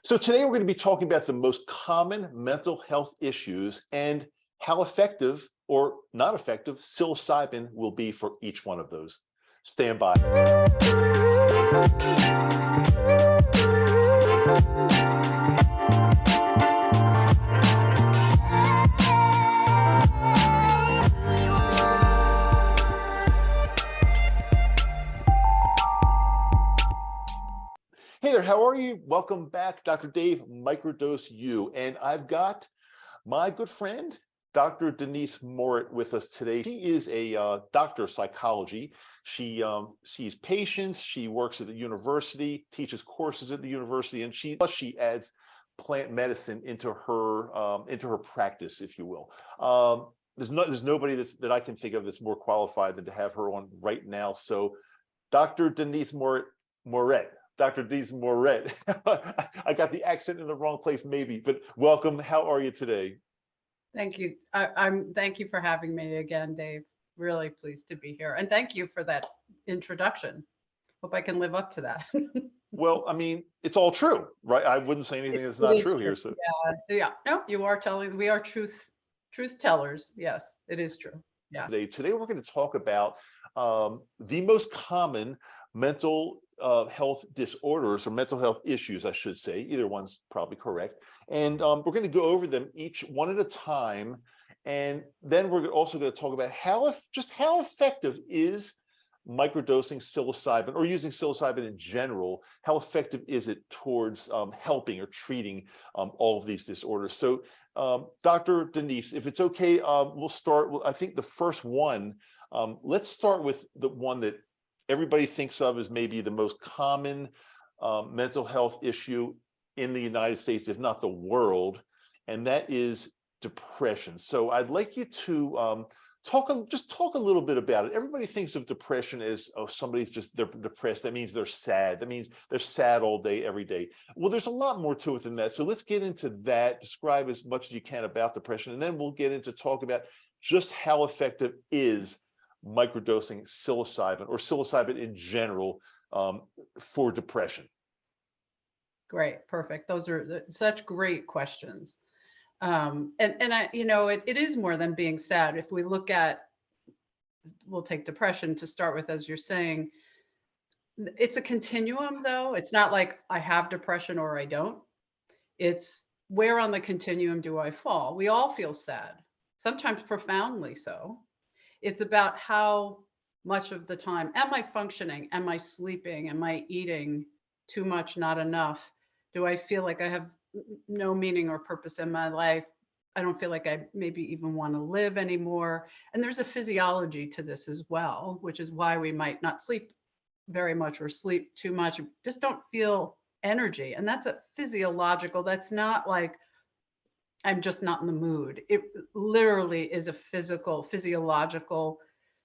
So today we're going to be talking about the most common mental health issues and how effective or not effective psilocybin will be for each one of those. Stand by. Hey there, how are you? Welcome back, Dr. Dave, Microdose U. And I've got my good friend, Dr. Denise Morit, with us today. She is a doctor of psychology. She sees patients, she works at the university, teaches courses at the university, and she adds plant medicine into her practice, if you will. There's nobody that I can think of that's more qualified than to have her on right now. So Dr. Denise Moret. Dr. Denise Moret. I got the accent in the wrong place, maybe, but welcome. How are you today? Thank you. Thank you for having me again, Dave. Really pleased to be here. And thank you for that introduction. Hope I can live up to that. Well, I mean, it's all true, right? I wouldn't say anything that's It not is true true. here. So Yeah. No, you are telling, we are truth tellers. Yes, it is true. Yeah. today we're going to talk about the most common mental health disorders or mental health issues, I should say. Either one's probably correct. And we're going to go over them each one at a time. And then we're also going to talk about how effective is microdosing psilocybin or using psilocybin in general. How effective is it towards helping or treating all of these disorders? So Dr. Denise, if it's okay, we'll start. I think the first one, let's start with the one that everybody thinks of as maybe the most common mental health issue in the United States, if not the world, and that is depression. So I'd like you to talk a little bit about it. Everybody thinks of depression as, oh, they're depressed. That means they're sad. That means they're sad all day, every day. Well, there's a lot more to it than that. So let's get into that. Describe as much as you can about depression, and then we'll get into talk about just how effective is microdosing psilocybin or psilocybin in general for depression. Great. Perfect. Those are such great questions. And it is more than being sad. If we look at, we'll take depression to start with, as you're saying, it's a continuum though. It's not like I have depression or I don't. It's where on the continuum do I fall? We all feel sad, sometimes profoundly so. It's about how much of the time am I functioning? Am I sleeping? Am I eating too much, not enough? Do I feel like I have no meaning or purpose in my life? I don't feel like I maybe even want to live anymore. And there's a physiology to this as well, which is why we might not sleep very much or sleep too much, just don't feel energy. And that's a physiological, that's not like I'm just not in the mood. It literally is a physiological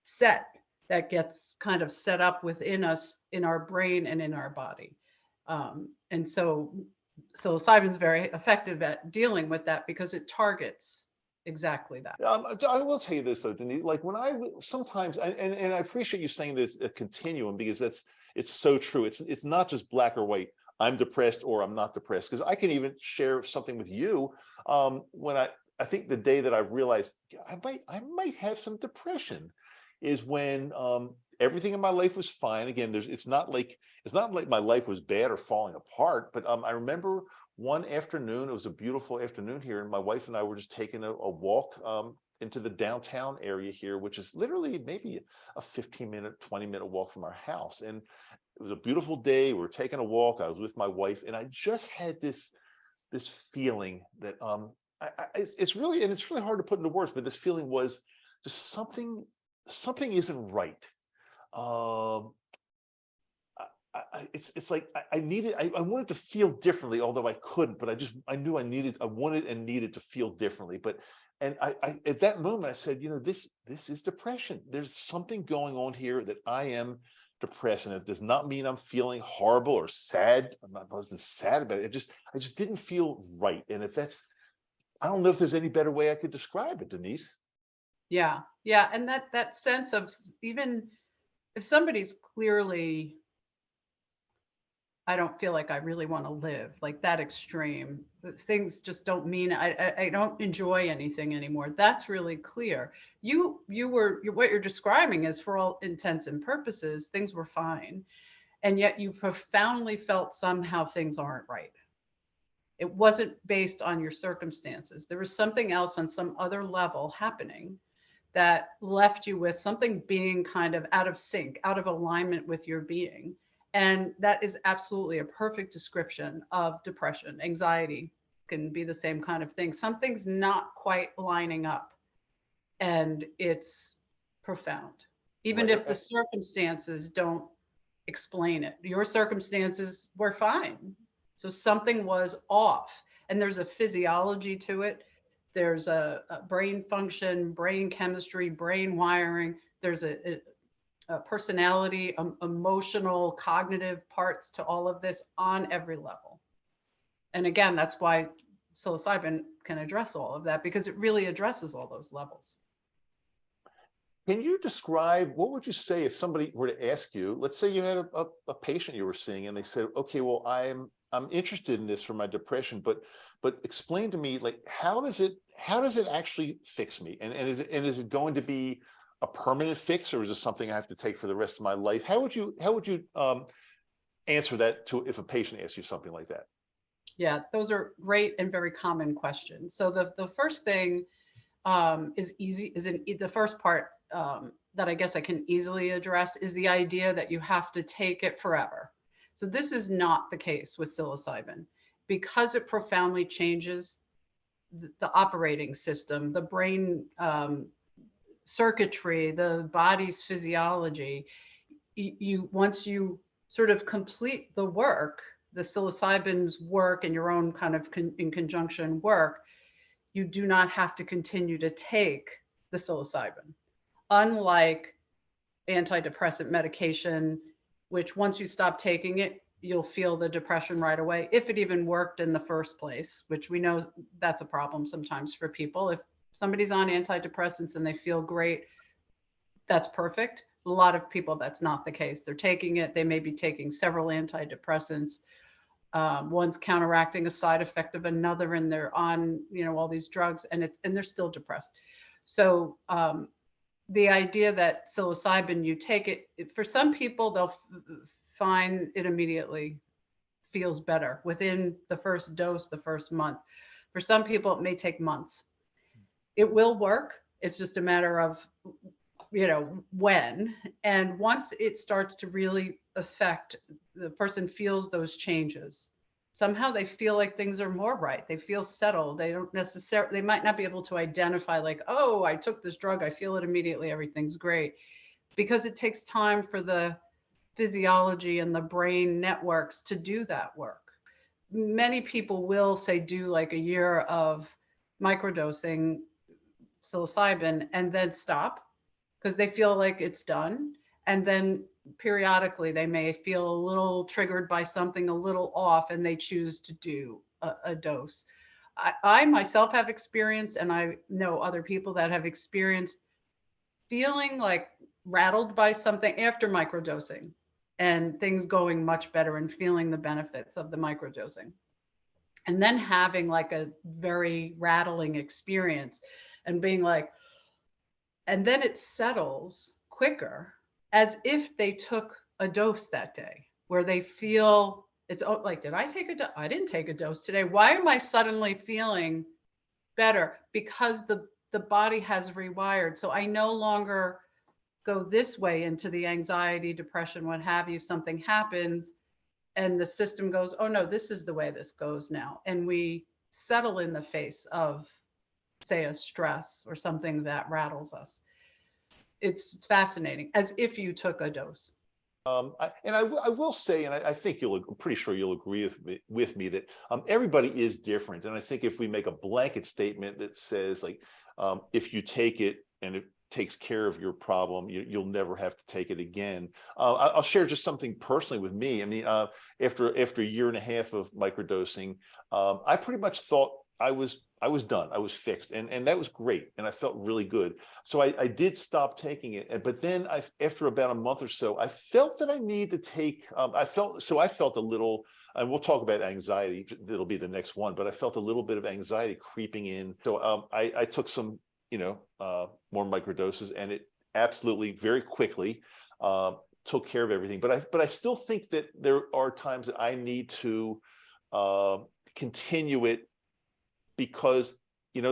set that gets kind of set up within us, in our brain and in our body. And so psilocybin's very effective at dealing with that because it targets exactly that. I will tell you this though, Denise. Like when sometimes, and I appreciate you saying this a continuum, because it's so true. It's not just black or white. I'm depressed or I'm not depressed, because I can even share something with you when I think the day that I realized I might have some depression is when everything in my life was fine. Again, it's not like my life was bad or falling apart, but I remember one afternoon, it was a beautiful afternoon here, and my wife and I were just taking a walk into the downtown area here, which is literally maybe a 15-minute, 20-minute walk from our house. And it was a beautiful day. We were taking a walk. I was with my wife, and I just had this feeling that it's really hard to put into words, but this feeling was just something isn't right. It's like I wanted to feel differently, although I couldn't, but I knew I wanted and needed to feel differently. But I at that moment I said, this is depression. There's something going on here that I am depressed, and it does not mean I'm feeling horrible or sad. I wasn't sad about it. I just didn't feel right. And I don't know if there's any better way I could describe it, Denise. Yeah. And that sense of, even if somebody's clearly I don't feel like I really want to live, like that extreme. Things just don't mean I don't enjoy anything anymore. That's really clear. What you're describing is, for all intents and purposes, things were fine, and yet you profoundly felt somehow things aren't right. It wasn't based on your circumstances. There was something else on some other level happening that left you with something being kind of out of sync, out of alignment with your being. And that is absolutely a perfect description of depression. Anxiety can be the same kind of thing. Something's not quite lining up, and it's profound. Even Right. if the circumstances don't explain it, your circumstances were fine. So something was off, and there's a physiology to it. There's a brain function, brain chemistry, brain wiring. There's a personality, emotional, cognitive parts to all of this on every level. And again, that's why psilocybin can address all of that, because it really addresses all those levels. Can you describe, what would you say if somebody were to ask you, let's say you had a patient you were seeing and they said, okay, well, I'm interested in this for my depression, but explain to me, like, how does it actually fix me? And is it going to be a permanent fix, or is it something I have to take for the rest of my life? How would you answer that to, if a patient asks you something like that? Yeah, those are great and very common questions. So the first thing is easy, is in the first part that I guess I can easily address, is the idea that you have to take it forever. So this is not the case with psilocybin, because it profoundly changes the operating system, the brain circuitry, the body's physiology. You once you sort of complete the work, the psilocybin's work and your own kind of in conjunction work, you do not have to continue to take the psilocybin. Unlike antidepressant medication, which once you stop taking it, you'll feel the depression right away, if it even worked in the first place, which we know that's a problem sometimes for people. If somebody's on antidepressants and they feel great, that's perfect. A lot of people, that's not the case. They're taking it, they may be taking several antidepressants. One's counteracting a side effect of another, and they're on, all these drugs, and they're still depressed. So the idea that psilocybin, you take it, for some people, they'll find it immediately feels better within the first dose, the first month. For some people, it may take months. It will work. It's just a matter of, when. And once it starts to really affect, the person feels those changes. Somehow they feel like things are more right. They feel settled. They don't necessarily, they might not be able to identify, like, oh, I took this drug, I feel it immediately, everything's great. Because it takes time for the physiology and the brain networks to do that work. Many people will say do like a year of microdosing psilocybin and then stop, because they feel like it's done. And then periodically they may feel a little triggered by something a little off, and they choose to do a dose. I myself have experienced, and I know other people that have experienced, feeling like rattled by something after microdosing, and things going much better, and feeling the benefits of the microdosing. And then having like a very rattling experience and being like, and then it settles quicker, as if they took a dose that day, where they feel it's like, did I take a dose? I didn't take a dose today. Why am I suddenly feeling better? Because the body has rewired. So I no longer go this way into the anxiety, depression, what have you. Something happens and the system goes, oh no, this is the way this goes now. And we settle in the face of, say, a stress or something that rattles us. It's fascinating, as if you took a dose. I will say, and I think I'm pretty sure you'll agree with me that everybody is different. And I think if we make a blanket statement that says, like, if you take it and it takes care of your problem, you'll never have to take it again. I'll share just something personally with me. I mean, after a year and a half of microdosing, I pretty much thought I was done. I was fixed, and that was great, and I felt really good. So I did stop taking it, but then after about a month or so, I felt that I need to take. I felt a little, and we'll talk about anxiety. That'll be the next one, but I felt a little bit of anxiety creeping in. So I took some, more microdoses, and it absolutely very quickly took care of everything. But I still think that there are times that I need to continue it, because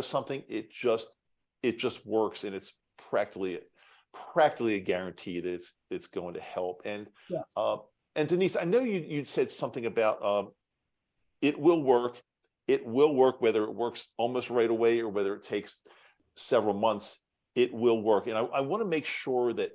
something, it just works, and it's practically a guarantee that it's going to help. Yes. And Denise, I know you said something about it will work. It will work, whether it works almost right away or whether it takes several months. It will work, and I want to make sure that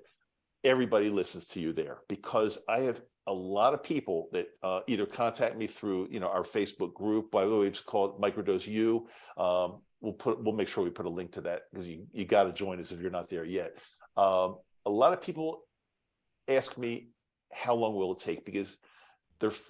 everybody listens to you there, because I have a lot of people that either contact me through our Facebook group. By the way, it's called Microdose U. We'll make sure we put a link to that, because you got to join us if you're not there yet. A lot of people ask me, how long will it take? Because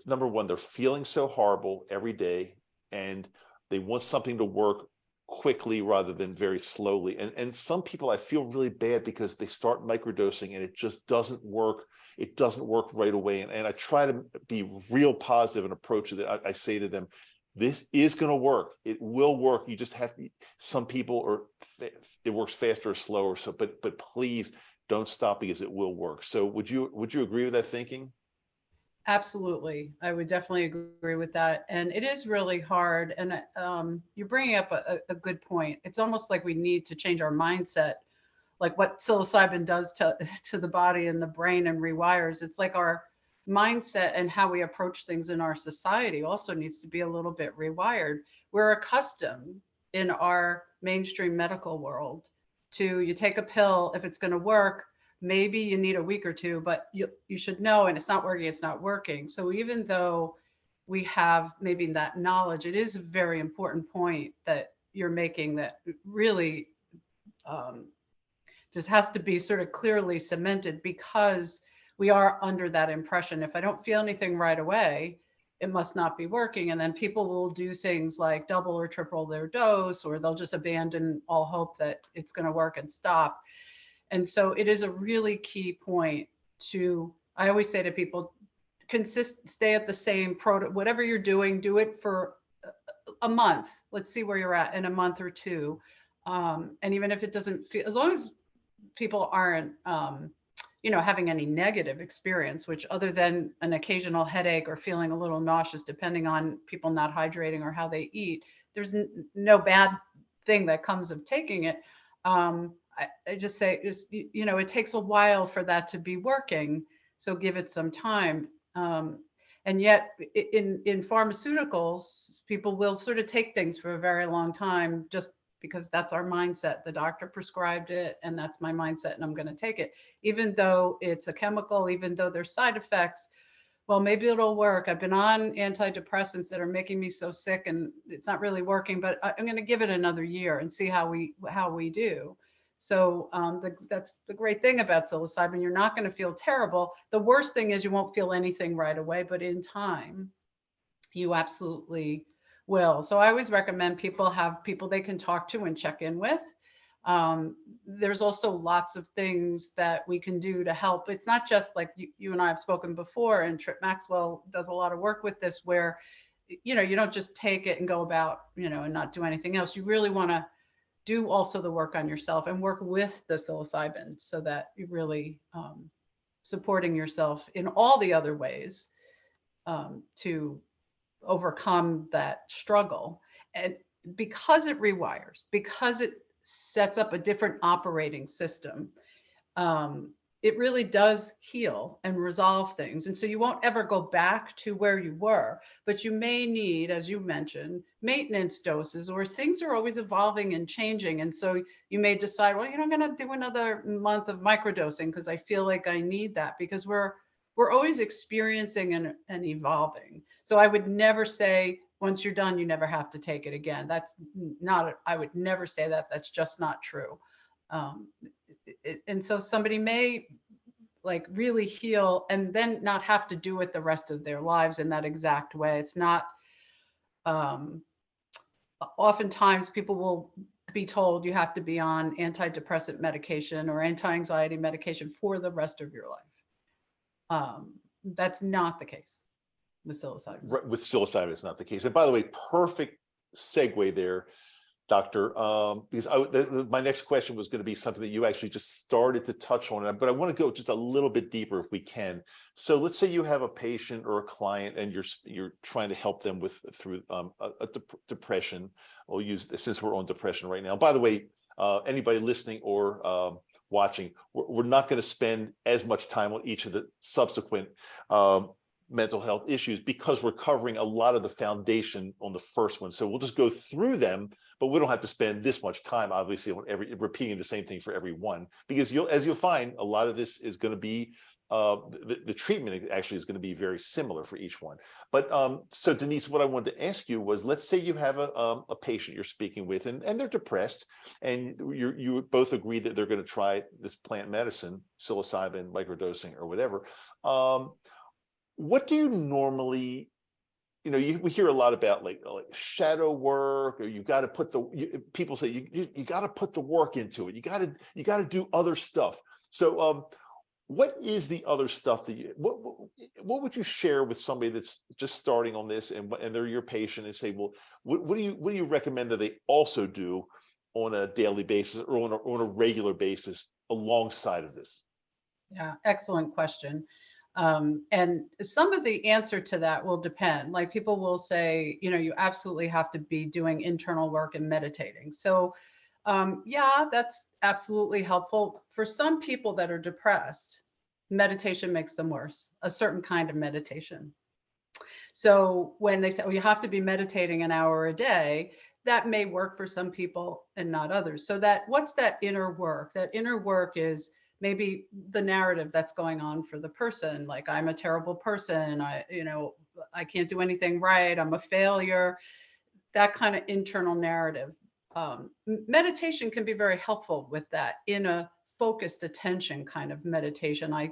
number one, they're feeling so horrible every day, and they want something to work quickly rather than very slowly. And some people, I feel really bad because they start microdosing and it just doesn't work. It doesn't work right away. And I try to be real positive and approach it. I say to them, this is going to work. It will work. You just have to, some people it works faster or slower. So, but please don't stop, because it will work. So would you agree with that thinking? Absolutely. I would definitely agree with that. And it is really hard. And you're bringing up a good point. It's almost like we need to change our mindset, like what psilocybin does to the body and the brain and rewires. It's like our mindset and how we approach things in our society also needs to be a little bit rewired. We're accustomed in our mainstream medical world to, you take a pill, if it's going to work, maybe you need a week or two, but you should know, and it's not working, it's not working. So even though we have maybe that knowledge, it is a very important point that you're making, that really just has to be sort of clearly cemented, because we are under that impression, if I don't feel anything right away, it must not be working. And then people will do things like double or triple their dose, or they'll just abandon all hope that it's going to work and stop. And so it is a really key point to, I always say to people, stay at the same whatever you're doing, do it for a month. Let's see where you're at in a month or two. And even if it doesn't feel, as long as people aren't, having any negative experience, which other than an occasional headache or feeling a little nauseous, depending on people not hydrating or how they eat, there's no bad thing that comes of taking it. I just say, it takes a while for that to be working. So give it some time. And yet in pharmaceuticals, people will sort of take things for a very long time, just because that's our mindset. The doctor prescribed it, and that's my mindset, and I'm going to take it. Even though it's a chemical, even though there's side effects, well, maybe it'll work. I've been on antidepressants that are making me so sick, and it's not really working, but I'm going to give it another year and see how we do. So that's the great thing about psilocybin. You're not going to feel terrible. The worst thing is you won't feel anything right away, but in time, you absolutely will. So I always recommend people have people they can talk to and check in with. There's also lots of things that we can do to help. It's not just like you and I have spoken before, and Trip Maxwell does a lot of work with this, where, you don't just take it and go about, and not do anything else. You really want to do also the work on yourself and work with the psilocybin, so that you're really supporting yourself in all the other ways to overcome that struggle. And because it rewires, because it sets up a different operating system, it really does heal and resolve things. And so you won't ever go back to where you were, but you may need, as you mentioned, maintenance doses, or things are always evolving and changing. And so you may decide, well, I'm going to do another month of microdosing because I feel like I need that, because we're always experiencing and evolving. So I would never say, once you're done, you never have to take it again. That's not, I would never say that. That's just not true. And so somebody may like really heal and then not have to do it the rest of their lives in that exact way. It's not, oftentimes people will be told you have to be on antidepressant medication or anti-anxiety medication for the rest of your life. That's not the case with psilocybin. Right, with psilocybin, it's not the case. And by the way, perfect segue there, Doctor, because my next question was going to be something that you actually just started to touch on, but I want to go just a little bit deeper if we can. So let's say you have a patient or a client, and you're trying to help them through depression. We'll use, since we're on depression right now. By the way, anybody listening or watching, we're not going to spend as much time on each of the subsequent mental health issues, because we're covering a lot of the foundation on the first one. So we'll just go through them, but we don't have to spend this much time, obviously, on repeating the same thing for every one, because as you'll find, a lot of this is going to be the treatment actually is going to be very similar for each one. But so Denise, what I wanted to ask you was, let's say you have a patient you're speaking with, and they're depressed, and you both agree that they're going to try this plant medicine, psilocybin, microdosing, or whatever. What do you normally, we hear a lot about like shadow work, or you've got to put people say you got to put the work into it. You got to do other stuff. So what is the other stuff that what would you share with somebody that's just starting on this, and they're your patient, and say, well, what do you recommend that they also do on a daily basis or on a regular basis alongside of this? Yeah, excellent question. And some of the answer to that will depend. Like, people will say, you absolutely have to be doing internal work and meditating. So yeah, that's absolutely helpful. For some people that are depressed, meditation makes them worse, a certain kind of meditation. So when they say, oh, you have to be meditating an hour a day, that may work for some people and not others. So what's that inner work? That inner work is maybe the narrative that's going on for the person. Like, I'm a terrible person. I can't do anything right. I'm a failure. That kind of internal narrative. Meditation can be very helpful with that, in a focused attention kind of meditation. I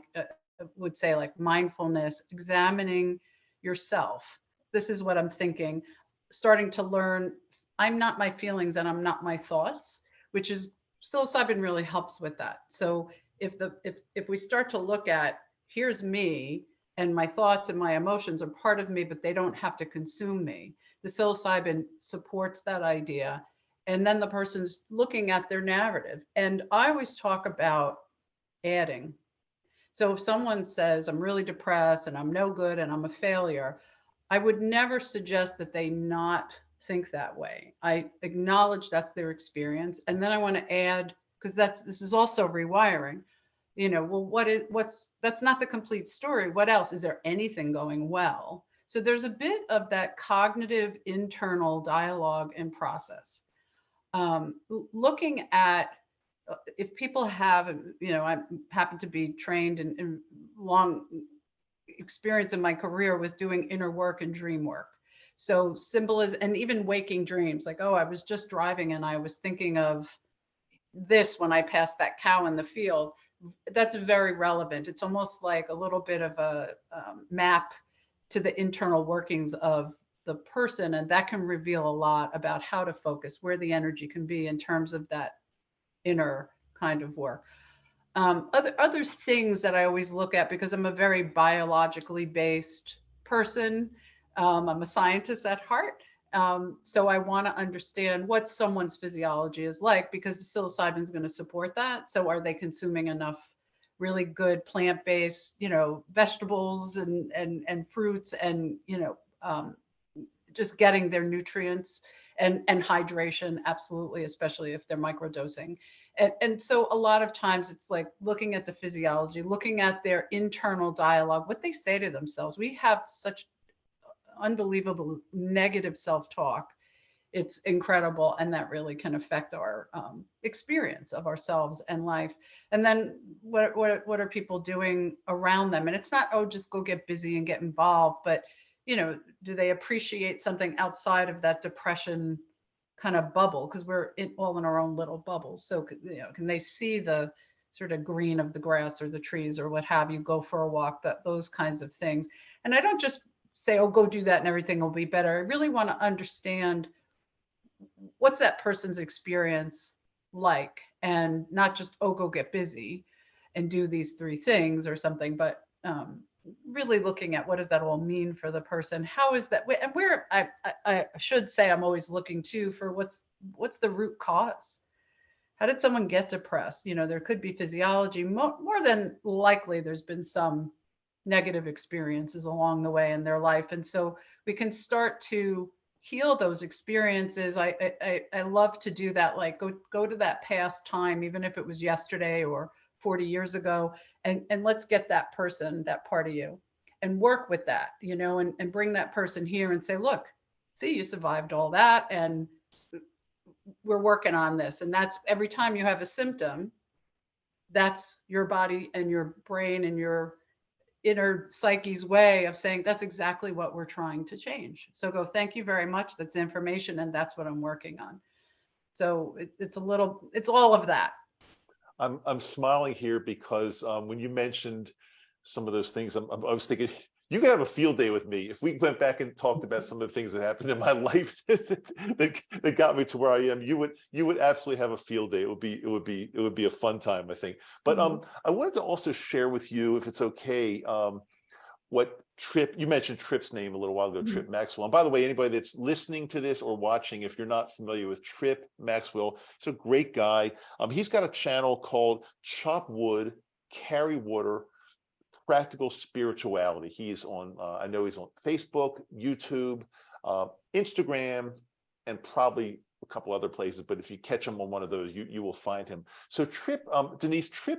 would say, like, mindfulness, examining yourself. This is what I'm thinking. Starting to learn, I'm not my feelings and I'm not my thoughts, which is, psilocybin really helps with that. So if we start to look at, here's me, and my thoughts and my emotions are part of me, but they don't have to consume me. The psilocybin supports that idea. And then the person's looking at their narrative. And I always talk about adding. So if someone says, I'm really depressed and I'm no good and I'm a failure, I would never suggest that they not think that way. I acknowledge that's their experience. And then I want to add, because this is also rewiring. Well, that's not the complete story. What else? Is there anything going well? So there's a bit of that cognitive internal dialogue and process. Looking at, if people have, I happen to be trained in long experience in my career with doing inner work and dream work. So symbolism, and even waking dreams, like, oh, I was just driving and I was thinking of this when I passed that cow in the field. That's very relevant. It's almost like a little bit of a map to the internal workings of the person, and that can reveal a lot about how to focus, where the energy can be in terms of that inner kind of work. Other things that I always look at, because I'm a very biologically based person, I'm a scientist at heart. So I want to understand what someone's physiology is like, because the psilocybin is going to support that. So are they consuming enough really good plant-based, vegetables and fruits, and just getting their nutrients and hydration? Absolutely, especially if they're microdosing. And so a lot of times it's like looking at the physiology, looking at their internal dialogue, what they say to themselves. We have such unbelievable negative self-talk. It's incredible, and that really can affect our experience of ourselves and life. And then what are people doing around them? And it's not, oh, just go get busy and get involved, but do they appreciate something outside of that depression kind of bubble? Because we're all in our own little bubbles. So can they see the sort of green of the grass or the trees or what have you? Go for a walk, those kinds of things. And I don't just say, oh, go do that and everything will be better. I really want to understand what's that person's experience like, and not just, oh, go get busy and do these 3 things or something, but really looking at what does that all mean for the person? How is that? And where I should say, I'm always looking too for what's the root cause. How did someone get depressed? There could be physiology. More than likely, there's been some negative experiences along the way in their life, and so we can start to heal those experiences. I love to do that. Like go to that past time, even if it was yesterday or 40 years ago, and let's get that person, that part of you, and work with that, and bring that person here and say, look, see, you survived all that, and we're working on this. And that's every time you have a symptom, that's your body and your brain and your inner psyche's way of saying that's exactly what we're trying to change. So go, thank you very much. That's information, and that's what I'm working on. So it's all of that. I'm smiling here because when you mentioned some of those things, I was thinking you could have a field day with me if we went back and talked about some of the things that happened in my life that got me to where I am. You would absolutely have a field day. It would be a fun time, I think. But I wanted to also share with you, if it's okay, what Trip, you mentioned Trip's name a little while ago, Trip Maxwell. And by the way, anybody that's listening to this or watching, if you're not familiar with Trip Maxwell, he's a great guy. He's got a channel called Chop Wood, Carry Water, Practical Spirituality. He's on, I know he's on Facebook, YouTube, Instagram, and probably a couple other places. But if you catch him on one of those, you will find him. So Trip, Denise, Trip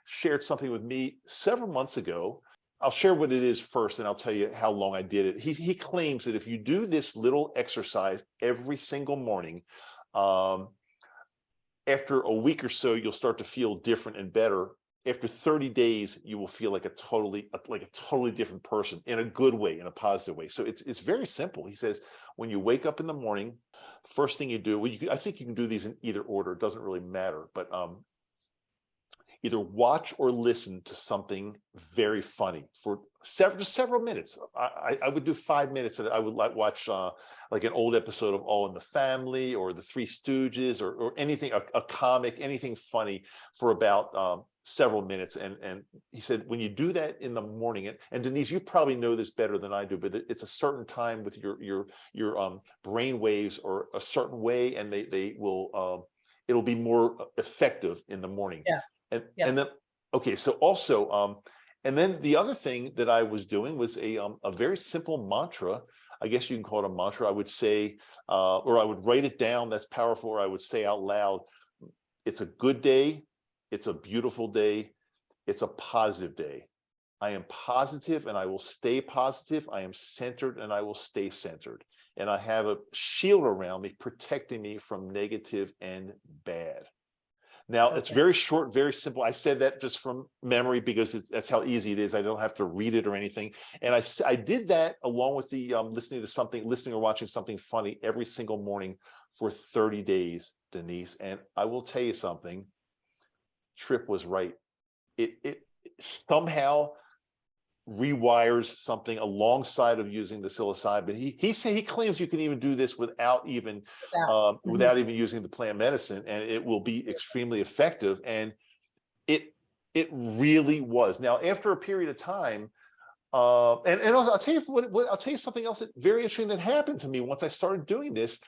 shared something with me several months ago. I'll share what it is first, and I'll tell you how long I did it. He claims that if you do this little exercise every single morning, after a week or so, you'll start to feel different and better. After 30 days, you will feel like a totally different person, in a good way, in a positive way. So it's very simple. He says, when you wake up in the morning, first thing you do, I think you can do these in either order. It doesn't really matter, but either watch or listen to something very funny for several minutes. I would do 5 minutes, and I would watch like an old episode of All in the Family or the Three Stooges or anything, a comic, anything funny for about several minutes. And he said, when you do that in the morning, and Denise, you probably know this better than I do, but it's a certain time with your brain waves or a certain way, and they will it'll be more effective in the morning. Yes. And Yes. and then, okay, so also and then the other thing that I was doing was a very simple mantra. I guess you can call it a mantra. I would say, or I would write it down. That's powerful. Or I would say out loud, it's a good day. It's a beautiful day. It's a positive day. I am positive and I will stay positive. I am centered and I will stay centered. And I have a shield around me, protecting me from negative and bad. Now, it's very short, very simple. I said that just from memory because that's how easy it is. I don't have to read it or anything. And I did that along with the listening or watching something funny every single morning for 30 days, Denise. And I will tell you something, Trip was right. It somehow rewires something alongside of using the psilocybin. He claims you can even do this without even using the plant medicine, and it will be extremely effective. And it really was. Now, after a period of time, and also, I'll tell you I'll tell you something else very interesting that happened to me once I started doing this.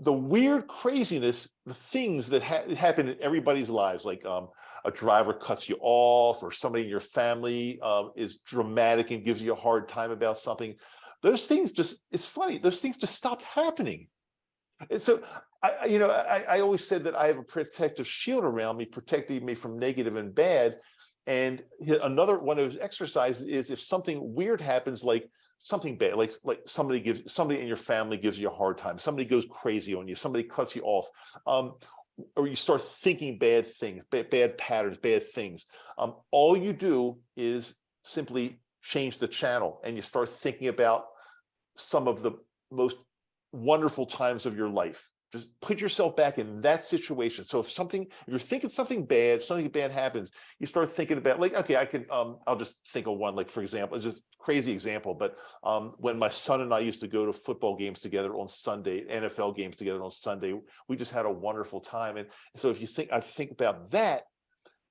The weird craziness, the things that happen in everybody's lives, like a driver cuts you off, or somebody in your family is dramatic and gives you a hard time about something. Those things it's funny, those things just stopped happening. And so I always said that I have a protective shield around me, protecting me from negative and bad. And another one of those exercises is, if something weird happens, like something bad, like somebody in your family gives you a hard time, somebody goes crazy on you, somebody cuts you off, or you start thinking bad things, bad patterns, bad things. All you do is simply change the channel, and you start thinking about some of the most wonderful times of your life. Just put yourself back in that situation. So if you're thinking something bad happens, you start thinking about, like, okay, I'll just think of one, like, for example, it's just crazy example, but when my son and I used to go to football games together on Sunday, NFL games together on Sunday, we just had a wonderful time. And so I think about that,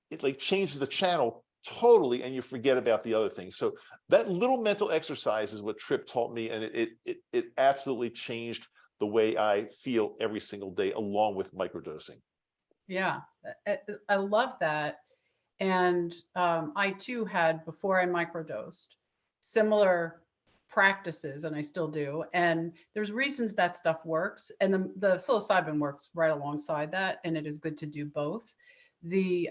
it like changes the channel totally, and you forget about the other things. So that little mental exercise is what Tripp taught me, and it absolutely changed the way I feel every single day, along with microdosing. Yeah, I love that. And I too had, before I microdosed, similar practices, and I still do. And there's reasons that stuff works. And the psilocybin works right alongside that. And it is good to do both.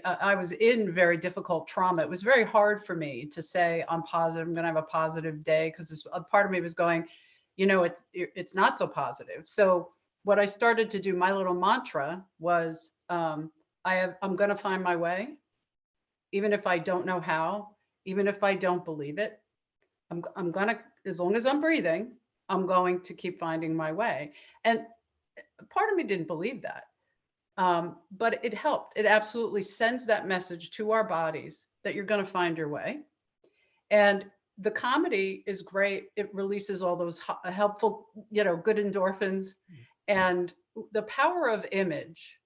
I was in very difficult trauma. It was very hard for me to say, I'm positive, I'm going to have a positive day, because a part of me was going, it's not so positive. So what I started to do, my little mantra was, I'm going to find my way, even if I don't know how, even if I don't believe it. I'm going to, as long as I'm breathing, I'm going to keep finding my way. And part of me didn't believe that. But it helped. It absolutely sends that message to our bodies that you're going to find your way. And the comedy is great. It releases all those helpful, good endorphins. And the power of image,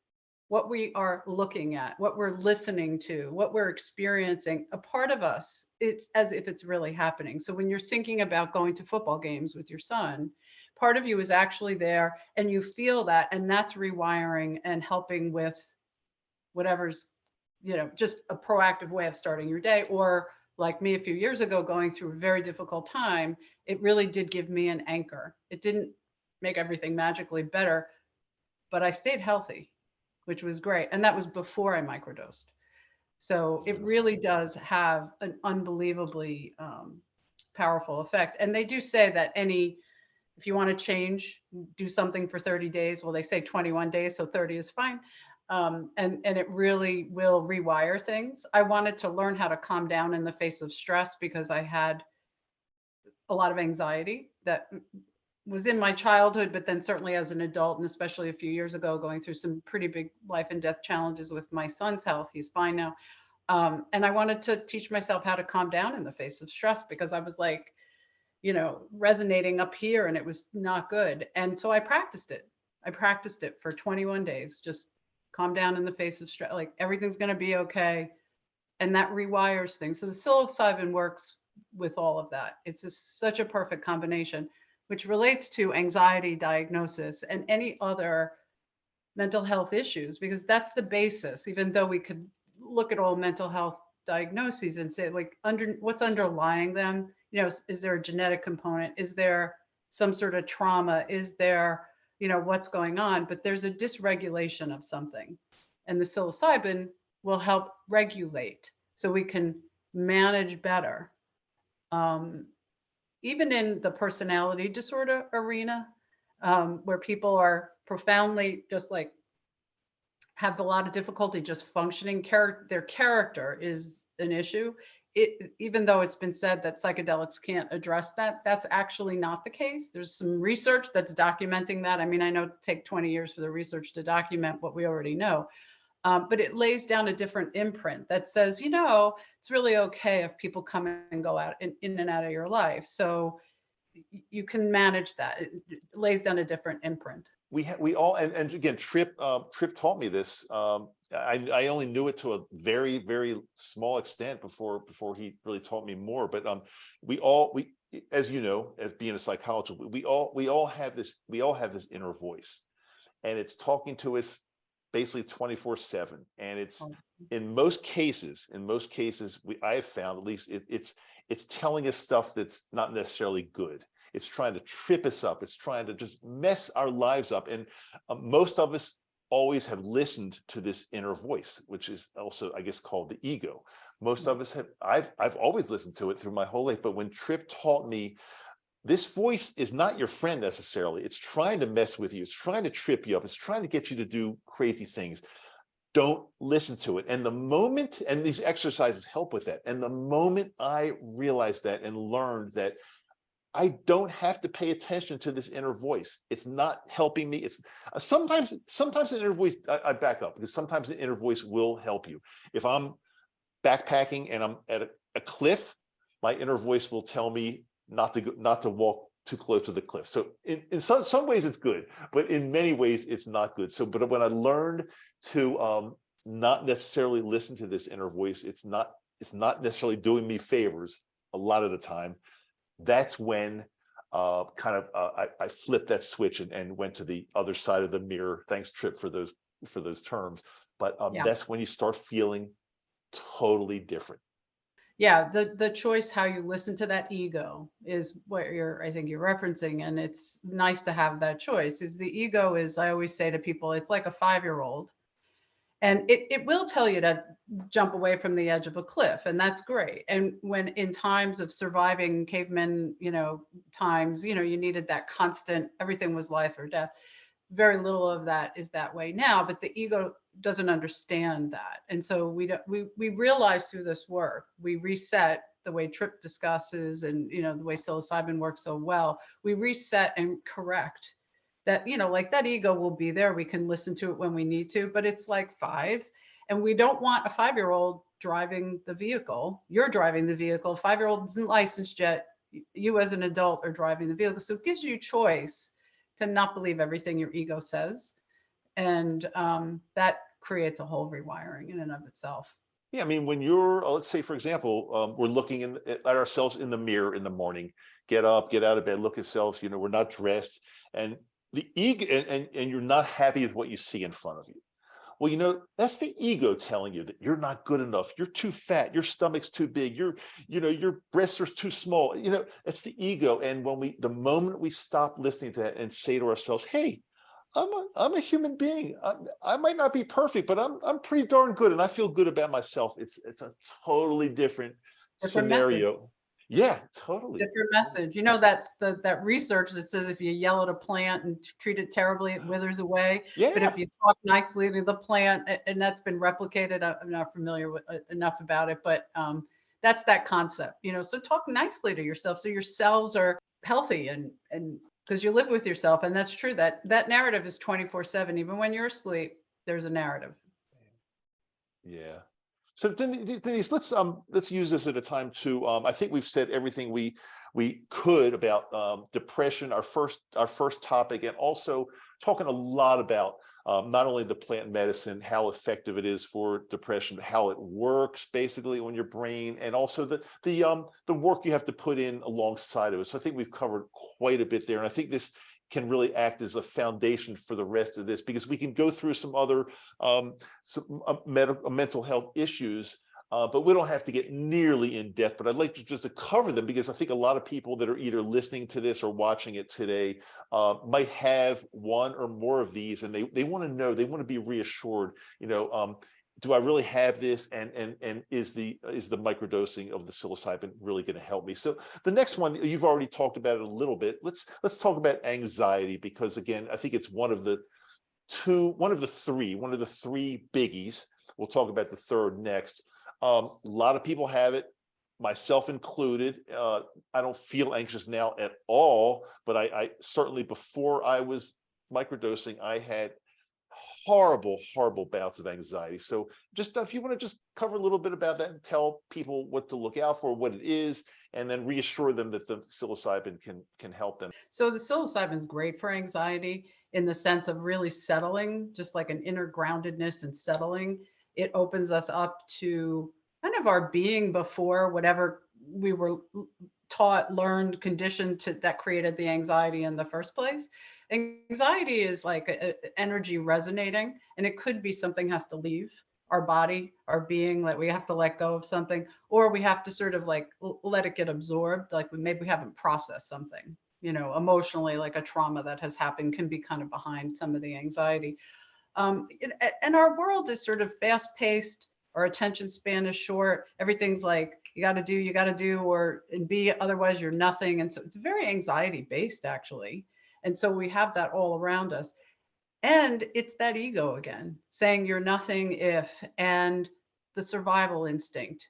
what we are looking at, what we're listening to, what we're experiencing, a part of us, it's as if it's really happening. So when you're thinking about going to football games with your son, part of you is actually there, and you feel that, and that's rewiring and helping with whatever's, just a proactive way of starting your day. Or like me a few years ago, going through a very difficult time, it really did give me an anchor. It didn't make everything magically better, but I stayed healthy, which was great. And that was before I microdosed. So it really does have an unbelievably powerful effect. And they do say that if you want to change, do something for 30 days. Well, they say 21 days, so 30 is fine. And it really will rewire things. I wanted to learn how to calm down in the face of stress, because I had a lot of anxiety that was in my childhood, but then certainly as an adult, and especially a few years ago, going through some pretty big life and death challenges with my son's health. He's fine now. And I wanted to teach myself how to calm down in the face of stress, because I was like, resonating up here, and it was not good. And so I practiced it. I practiced it for 21 days, just calm down in the face of stress, like everything's going to be okay. And that rewires things. So the psilocybin works with all of that. It's just such a perfect combination, which relates to anxiety diagnosis and any other mental health issues, because that's the basis. Even though we could look at all mental health diagnoses and say, like, what's underlying them, is there a genetic component? Is there some sort of trauma? Is there, what's going on? But there's a dysregulation of something, and the psilocybin will help regulate so we can manage better. Even in the personality disorder arena, where people are profoundly just like have a lot of difficulty just functioning, their character is an issue. Even though it's been said that psychedelics can't address that, that's actually not the case. There's some research that's documenting that. I mean, I know it takes 20 years for the research to document what we already know. But it lays down a different imprint that says, it's really okay if people come and go out in and out of your life. So you can manage that. It lays down a different imprint. We all, and again, Tripp taught me this. I only knew it to a very, very small extent before he really taught me more. But we as as being a psychologist, we all have this inner voice, and it's talking to us basically 24/7. And it's in most cases, I have found, at least, it's telling us stuff that's not necessarily good. It's trying to trip us up. It's trying to just mess our lives up. And most of us always have listened to this inner voice, which is also, I guess, called the ego. Most of us have. I've always listened to it through my whole life. But when Tripp taught me, this voice is not your friend necessarily. It's trying to mess with you. It's trying to trip you up. It's trying to get you to do crazy things. Don't listen to it. And the moment, and these exercises help with that. And the moment I realized that and learned that I don't have to pay attention to this inner voice. It's not helping me. It's sometimes the inner voice, I back up, because sometimes the inner voice will help you. If I'm backpacking and I'm at a cliff, my inner voice will tell me not to walk too close to the cliff. So in some ways it's good, but in many ways it's not good. So, but when I learned to not necessarily listen to this inner voice, it's not necessarily doing me favors a lot of the time. That's when I flipped that switch and went to the other side of the mirror. Thanks, Trip, for those terms. But Yeah. that's when you start feeling totally different. Yeah, the choice how you listen to that ego is what I think you're referencing, and it's nice to have that choice. Is the ego is, I always say to people, it's like a 5-year-old, and it will tell you to jump away from the edge of a cliff, and that's great. And when in times of surviving cavemen, times, you needed that constant, everything was life or death. Very little of that is that way now, but the ego doesn't understand that. And so we realize through this work, we reset the way Tripp discusses, and the way psilocybin works so well. We reset and correct that, like that ego will be there. We can listen to it when we need to, but it's like 5, and we don't want a 5-year-old driving the vehicle. You're driving the vehicle. 5-year-old isn't licensed yet. You as an adult are driving the vehicle. So it gives you choice to not believe everything your ego says. And that creates a whole rewiring in and of itself. Yeah, I mean, when you're, let's say, for example, we're looking at ourselves in the mirror in the morning, get up, get out of bed, look at ourselves, we're not dressed, and the ego, and you're not happy with what you see in front of you. Well, that's the ego telling you that you're not good enough. You're too fat. Your stomach's too big. Your breasts are too small. It's the ego. And the moment we stop listening to that and say to ourselves, "Hey, I'm a human being. I might not be perfect, but I'm pretty darn good, and I feel good about myself." It's a totally different Different message. scenario. Yeah, totally. Different message. That's that research that says if you yell at a plant and treat it terribly, it withers away. But Yeah. if you talk nicely to the plant, and that's been replicated, I'm not familiar with enough about it, but that's that concept. So talk nicely to yourself so your cells are healthy, and because you live with yourself, and that's true. That narrative is 24/7. Even when you're asleep, there's a narrative. Yeah. So Denise, let's use this at a time to I think we've said everything we could about depression, our first topic, and also talking a lot about not only the plant medicine, how effective it is for depression, but how it works basically on your brain, and also the work you have to put in alongside of it. So I think we've covered quite a bit there, and I think this can really act as a foundation for the rest of this, because we can go through some other mental health issues, but we don't have to get nearly in depth. But I'd like to just to cover them, because I think a lot of people that are either listening to this or watching it today might have one or more of these, and they want to know, they want to be reassured. Do I really have this? And is the microdosing of the psilocybin really going to help me? So the next one, you've already talked about it a little bit. Let's talk about anxiety, because again, I think it's one of the three biggies. We'll talk about the third next. A lot of people have it, myself included. I don't feel anxious now at all, but I certainly, before I was microdosing, I had horrible bouts of anxiety. So just if you want to just cover a little bit about that and tell people what to look out for, what it is, and then reassure them that the psilocybin can help them. So the psilocybin is great for anxiety in the sense of really settling, just like an inner groundedness and settling. It opens us up to kind of our being before whatever we were taught, learned, conditioned to, that created the anxiety in the first place. Anxiety is like energy resonating, and it could be something has to leave our body, our being, that we have to let go of something, or we have to sort of like let it get absorbed, like maybe we haven't processed something, emotionally, like a trauma that has happened can be kind of behind some of the anxiety. And our world is sort of fast paced. Our attention span is short. Everything's like, you got to do, or and be, otherwise you're nothing. And so it's very anxiety based, actually. And so we have that all around us. And it's that ego again, saying you're nothing if, and the survival instinct.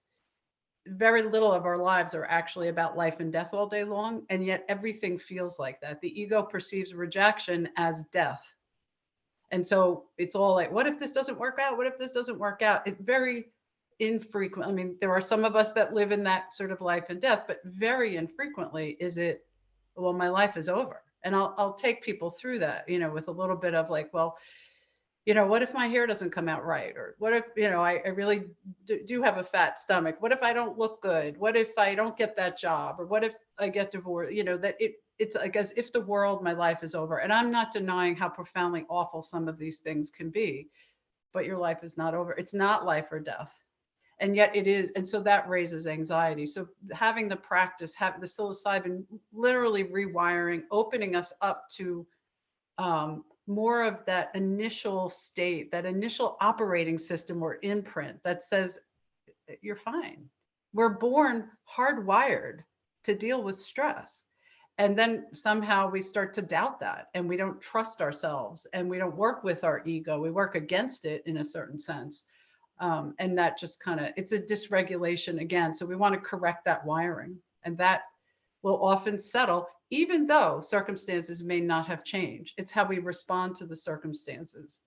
very little of our lives are actually about life and death all day long, and yet everything feels like that. The ego perceives rejection as death. And so it's all like, what if this doesn't work out? What if this doesn't work out? It's very infrequent. I mean, there are some of us that live in that sort of life and death, but very infrequently is it, well, my life is over. And I'll take people through that, with a little bit of like, well, what if my hair doesn't come out right? Or what if, I really do have a fat stomach? What if I don't look good? What if I don't get that job? Or what if I get divorced? That it's like as if the world, my life is over. And I'm not denying how profoundly awful some of these things can be, but your life is not over. It's not life or death. And yet it is. And so that raises anxiety. So having the practice, having the psilocybin, literally rewiring, opening us up to more of that initial state, that initial operating system or imprint that says, you're fine. We're born hardwired to deal with stress. And then somehow we start to doubt that, and we don't trust ourselves, and we don't work with our ego. We work against it in a certain sense. And that just it's a dysregulation again. So we want to correct that wiring, and that will often settle, even though circumstances may not have changed. It's how we respond to the circumstances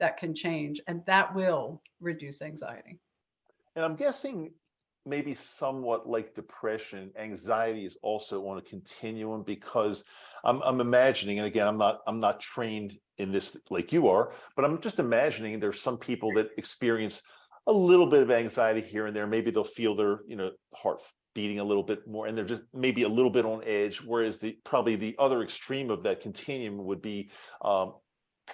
that can change, and that will reduce anxiety. And I'm guessing maybe somewhat like depression, anxiety is also on a continuum, because I'm imagining, and again, I'm not trained in this like you are, but I'm just imagining there's some people that experience a little bit of anxiety here and there. Maybe they'll feel their, heart beating a little bit more, and they're just maybe a little bit on edge. Whereas probably the other extreme of that continuum would be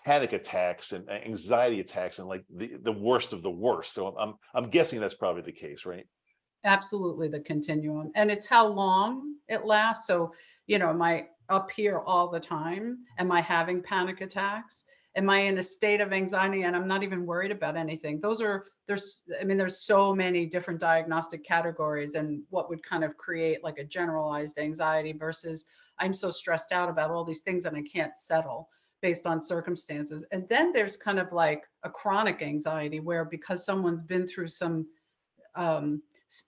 panic attacks and anxiety attacks, and like the worst of the worst. So I'm guessing that's probably the case, right? Absolutely, the continuum. And it's how long it lasts. So, am I up here all the time? Am I having panic attacks? Am I in a state of anxiety and I'm not even worried about anything? There's so many different diagnostic categories, and what would kind of create like a generalized anxiety versus I'm so stressed out about all these things and I can't settle based on circumstances. And then there's kind of like a chronic anxiety where, because someone's been through some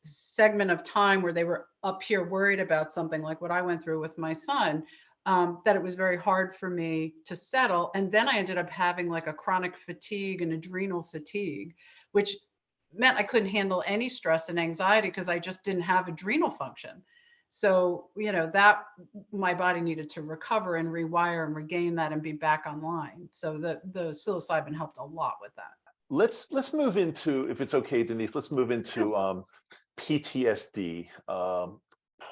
segment of time where they were up here worried about something like what I went through with my son, that it was very hard for me to settle. And then I ended up having like a chronic fatigue and adrenal fatigue, which meant I couldn't handle any stress and anxiety because I just didn't have adrenal function. So, that my body needed to recover and rewire and regain that and be back online. So the psilocybin helped a lot with that. Let's move into, if it's okay, Denise, let's move into PTSD,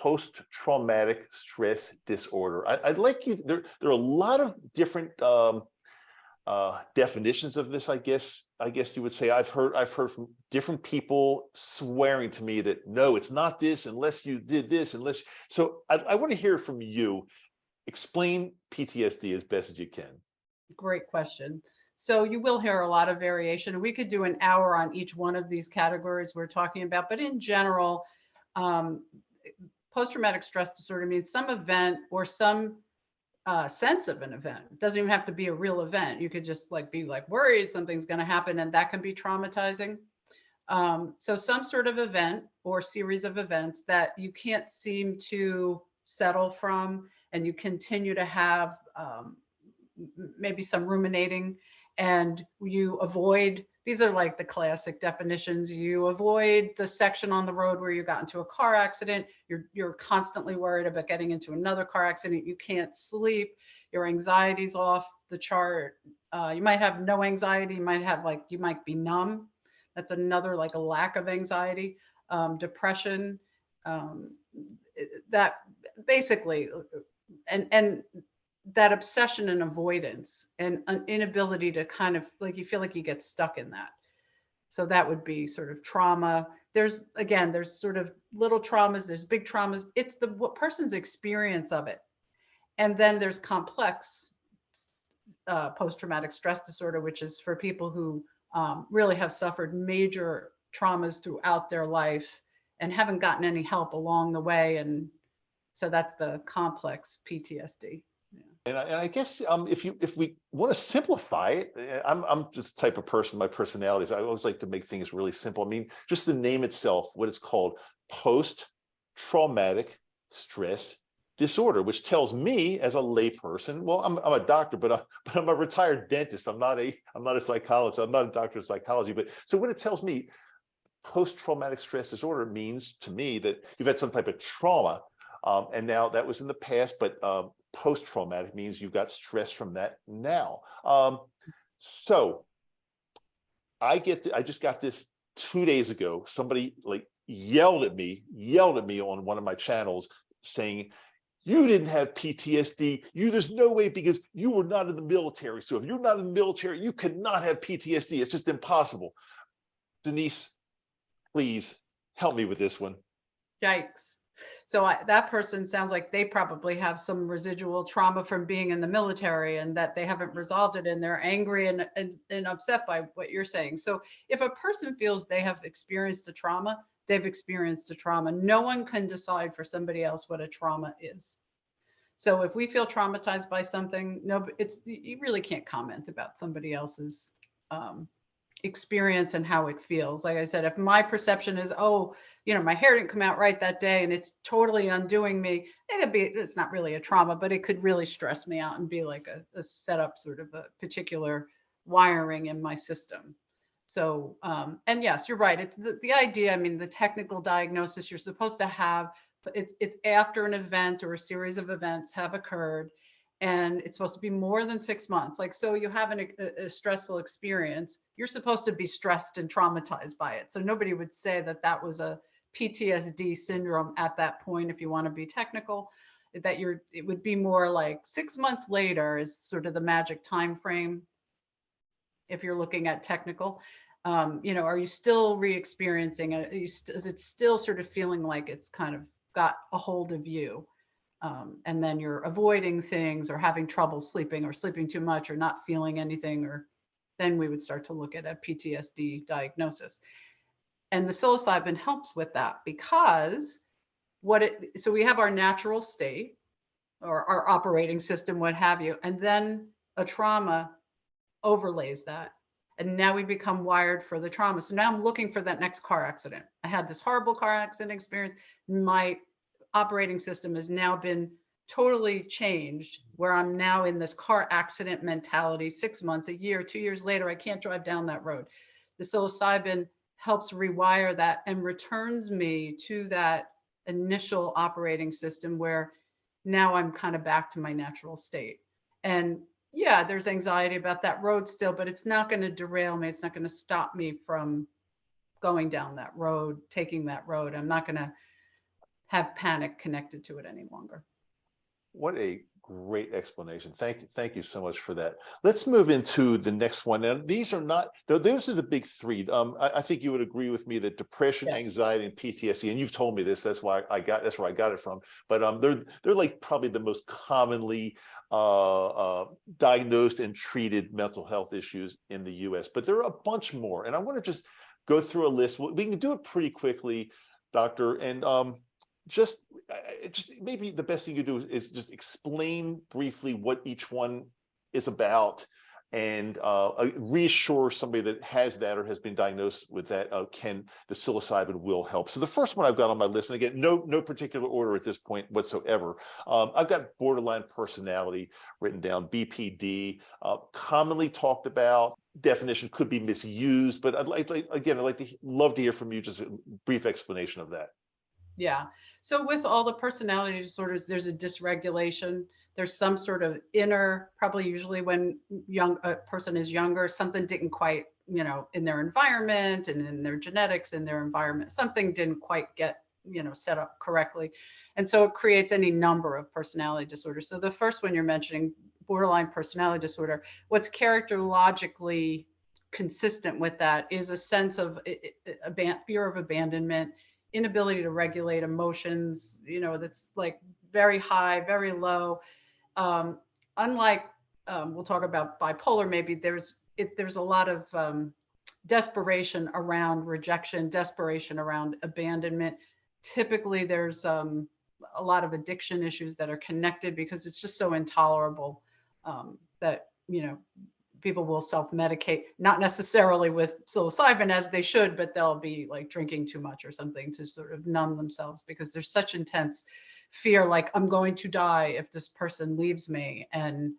post-traumatic stress disorder. I'd like you, there are a lot of different definitions of this, I guess you would say. I've heard from different people swearing to me that no, it's not this unless you did this, so I want to hear from you. Explain PTSD as best as you can. Great question. So you will hear a lot of variation. We could do an hour on each one of these categories we're talking about, but in general, post-traumatic stress disorder means some event or some sense of an event. It doesn't even have to be a real event. You could just be worried something's going to happen, and that can be traumatizing. So some sort of event or series of events that you can't seem to settle from, and you continue to have maybe some ruminating, and you avoid, these are like the classic definitions. You avoid the section on the road where you got into a car accident. You're constantly worried about getting into another car accident. You can't sleep. Your anxiety's off the chart. You might have no anxiety. You might have you might be numb. That's another a lack of anxiety. Depression. That basically, and that obsession and avoidance and an inability to kind of you feel like you get stuck in that. So that would be sort of trauma. There's sort of little traumas, there's big traumas. It's the person's experience of it. And then there's complex post-traumatic stress disorder, which is for people who really have suffered major traumas throughout their life and haven't gotten any help along the way. And so that's the complex PTSD. And I guess if we want to simplify it, I'm just the type of person, my personality is I always like to make things really simple. I mean, just the name itself, what it's called, post-traumatic stress disorder, which tells me as a layperson, well, I'm a doctor, but I'm a retired dentist. I'm not a psychologist. I'm not a doctor of psychology. But so what it tells me, post-traumatic stress disorder means to me that you've had some type of trauma, and now that was in the past, but post-traumatic means you've got stress from that now. So I just got this 2 days ago. Somebody like yelled at me on one of my channels saying, you didn't have PTSD. There's no way, because you were not in the military. So if you're not in the military, you cannot have PTSD. It's just impossible. Denise, please help me with this one. Yikes. So that person sounds like they probably have some residual trauma from being in the military, and that they haven't resolved it, and they're angry and upset by what you're saying. So if a person feels they have experienced a trauma, they've experienced a trauma. No one can decide for somebody else what a trauma is. So if we feel traumatized by something, no, you really can't comment about somebody else's experience and how it feels. Like I said, if my perception is, oh, my hair didn't come out right that day and it's totally undoing me, it's not really a trauma, but it could really stress me out and be like a setup, sort of a particular wiring in my system. So, and yes, you're right. It's the idea. I mean, the technical diagnosis you're supposed to have, it's after an event or a series of events have occurred, and it's supposed to be more than 6 months. Like, so you have a stressful experience, you're supposed to be stressed and traumatized by it. So nobody would say that that was a PTSD syndrome at that point, if you want to be technical. It would be more like 6 months later is sort of the magic time frame if you're looking at technical. Are you still re-experiencing it? Is it still sort of feeling like it's kind of got a hold of you? And then you're avoiding things, or having trouble sleeping, or sleeping too much, or not feeling anything, or then we would start to look at a PTSD diagnosis. And the psilocybin helps with that, because so we have our natural state, or our operating system, what have you, and then a trauma overlays that. And now we become wired for the trauma. So now I'm looking for that next car accident. I had this horrible car accident experience. My operating system has now been totally changed, where I'm now in this car accident mentality. 6 months, a year, 2 years later, I can't drive down that road. The psilocybin helps rewire that and returns me to that initial operating system, where now I'm kind of back to my natural state. And yeah, there's anxiety about that road still, but it's not going to derail me. It's not going to stop me from going down that road, taking that road. I'm not going to have panic connected to it any longer. What a great explanation. Thank you so much for that. Let's move into the next one. Now, these are not, those are the big three. I think you would agree with me that depression, Yes. anxiety, and PTSD, and you've told me this, that's where I got it from. But they're like probably the most commonly diagnosed and treated mental health issues in the US. But there are a bunch more, and I want to just go through a list. We can do it pretty quickly, Doctor, and just maybe the best thing you do is just explain briefly what each one is about, and reassure somebody that has that or has been diagnosed with that, the psilocybin will help. So the first one I've got on my list, and again, no particular order at this point whatsoever. I've got borderline personality written down, BPD, commonly talked about. Definition could be misused, but I'd love to hear from you, just a brief explanation of that. Yeah. So with all the personality disorders, there's a dysregulation. There's some sort of inner, probably usually when a person is younger, something didn't quite, in their environment and in their genetics, in their environment, something didn't quite get, set up correctly. And so it creates any number of personality disorders. So the first one you're mentioning, borderline personality disorder, what's characterologically consistent with that is a sense of fear of abandonment, inability to regulate emotions, that's like very high, very low. Unlike, we'll talk about bipolar, maybe there's a lot of desperation around rejection, desperation around abandonment. Typically, there's a lot of addiction issues that are connected, because it's just so intolerable that, people will self-medicate, not necessarily with psilocybin as they should, but they'll be like drinking too much or something to sort of numb themselves because there's such intense fear, like I'm going to die if this person leaves me. And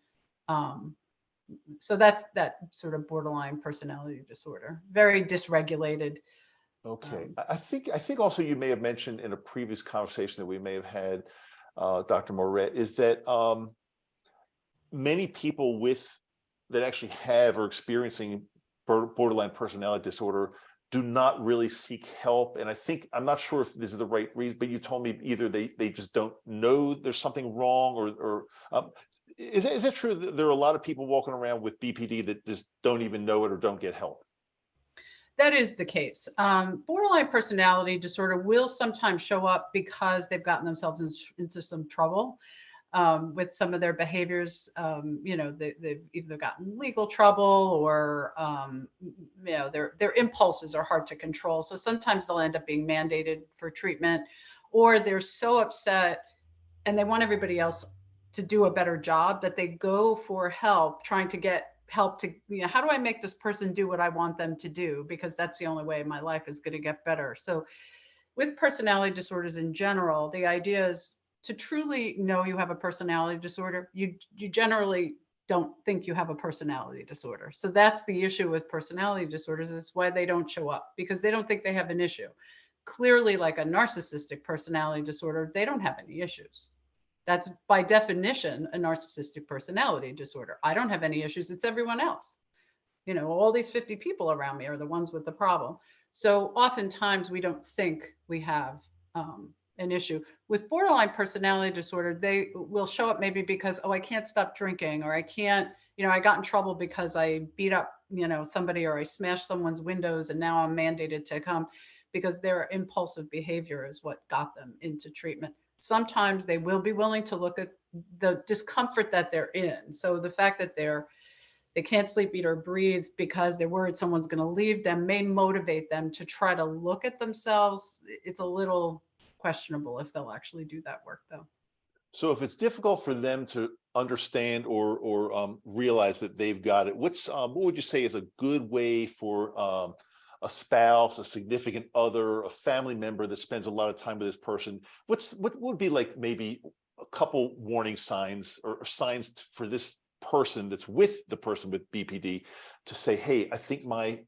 so that's that sort of borderline personality disorder, very dysregulated. Okay. I think also you may have mentioned in a previous conversation that we may have had, Dr. Moret, is that many people that actually have or experiencing borderline personality disorder do not really seek help. And I'm not sure if this is the right reason, but you told me either they just don't know there's something wrong, or is that true that there are a lot of people walking around with BPD that just don't even know it or don't get help? That is the case. Borderline personality disorder will sometimes show up because they've gotten themselves into some trouble with some of their behaviors. They've either gotten legal trouble or, their impulses are hard to control. So sometimes they'll end up being mandated for treatment, or they're so upset and they want everybody else to do a better job that they go for help, trying to get help to, how do I make this person do what I want them to do? Because that's the only way my life is going to get better. So with personality disorders in general, the idea is to truly know you have a personality disorder. You generally don't think you have a personality disorder. So that's the issue with personality disorders. It's why they don't show up, because they don't think they have an issue. Clearly, like a narcissistic personality disorder, they don't have any issues. That's by definition a narcissistic personality disorder. I don't have any issues. It's everyone else. All these 50 people around me are the ones with the problem. So oftentimes we don't think we have an issue. With borderline personality disorder, they will show up maybe because, oh, I can't stop drinking, or I can't, I got in trouble because I beat up, somebody, or I smashed someone's windows and now I'm mandated to come, because their impulsive behavior is what got them into treatment. Sometimes they will be willing to look at the discomfort that they're in. So the fact that they can't sleep, eat, or breathe because they're worried someone's going to leave them may motivate them to try to look at themselves. It's a little questionable if they'll actually do that work, though. So if it's difficult for them to understand or realize that they've got it, what would you say is a good way for a spouse, a significant other, a family member that spends a lot of time with this person? What would be like maybe a couple warning signs or signs for this person that's with the person with BPD to say, hey, I think my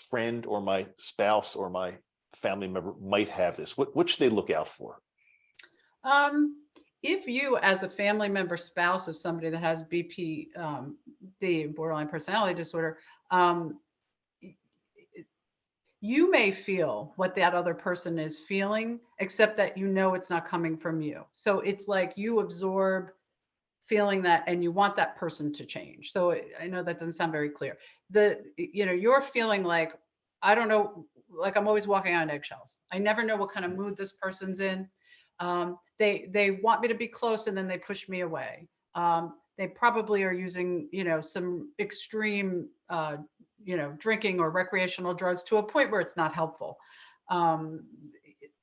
friend or my spouse or my family member might have this? What should they look out for? If you, as a family member, spouse of somebody that has BPD, borderline personality disorder, you may feel what that other person is feeling, except that it's not coming from you. So it's like you absorb feeling that and you want that person to change. So I know that doesn't sound very clear. You're feeling like, I don't know, like I'm always walking on eggshells. I never know what kind of mood this person's in. They want me to be close and then they push me away. They probably are using, some extreme, drinking or recreational drugs to a point where it's not helpful. And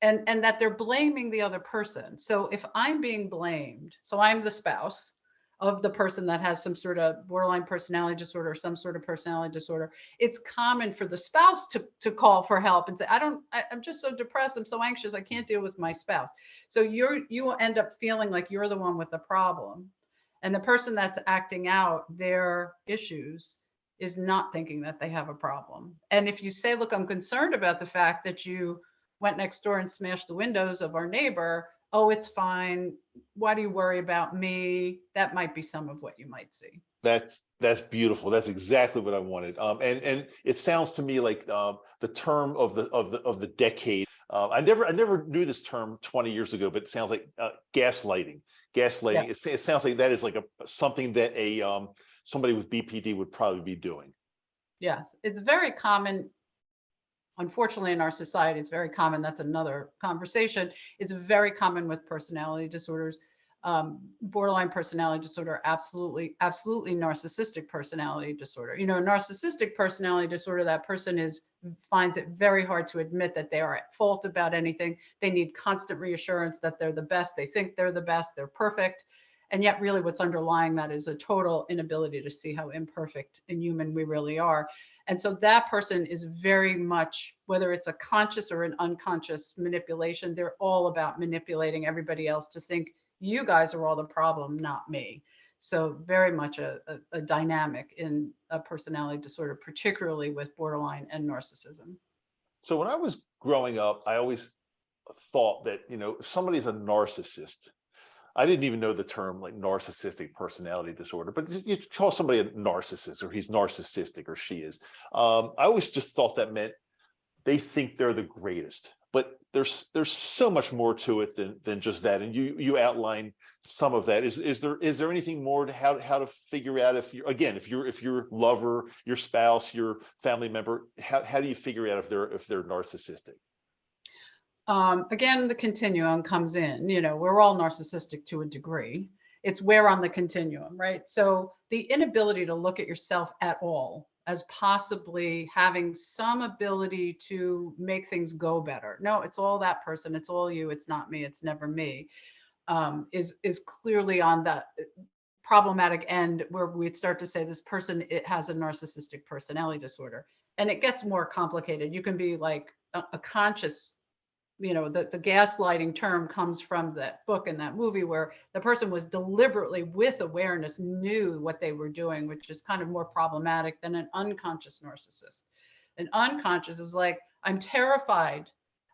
that they're blaming the other person. So if I'm being blamed, so I'm the spouse of the person that has some sort of borderline personality disorder or some sort of personality disorder, it's common for the spouse to call for help and say, I'm just so depressed, I'm so anxious, I can't deal with my spouse. So you end up feeling like you're the one with the problem. And the person that's acting out their issues is not thinking that they have a problem. And if you say, look, I'm concerned about the fact that you went next door and smashed the windows of our neighbor, oh, it's fine. Why do you worry about me? That might be some of what you might see. That's beautiful. That's exactly what I wanted. And it sounds to me like the term of the decade. I never knew this term 20 years ago, but it sounds like gaslighting. Gaslighting. Yes. It sounds like that is like something that somebody with BPD would probably be doing. Yes, it's very common. Unfortunately, in our society, it's very common. That's another conversation. It's very common with personality disorders. Borderline personality disorder, absolutely narcissistic personality disorder. Narcissistic personality disorder, that person finds it very hard to admit that they are at fault about anything. They need constant reassurance that they're the best. They think they're the best. They're perfect. And yet really what's underlying that is a total inability to see how imperfect and human we really are. And so that person is very much, whether it's a conscious or an unconscious manipulation, they're all about manipulating everybody else to think you guys are all the problem, not me. So very much a dynamic in a personality disorder, particularly with borderline and narcissism. So when I was growing up, I always thought that, if somebody's a narcissist, I didn't even know the term like narcissistic personality disorder, but you call somebody a narcissist, or he's narcissistic, or she is. I always just thought that meant they think they're the greatest, but there's so much more to it than just that. And you outline some of that. Is there anything more to how to figure out if your lover, your spouse, your family member, how do you figure out if they're narcissistic? Again, the continuum comes in. We're all narcissistic to a degree. It's where on the continuum, right? So the inability to look at yourself at all as possibly having some ability to make things go better. No, it's all that person. It's all you. It's not me. It's never me. Is clearly on that problematic end, where we'd start to say this person, it has a narcissistic personality disorder. And it gets more complicated. You can be like a conscious, the gaslighting term comes from that book and that movie, where the person was deliberately, with awareness, knew what they were doing, which is kind of more problematic than an unconscious narcissist. An unconscious is like, I'm terrified.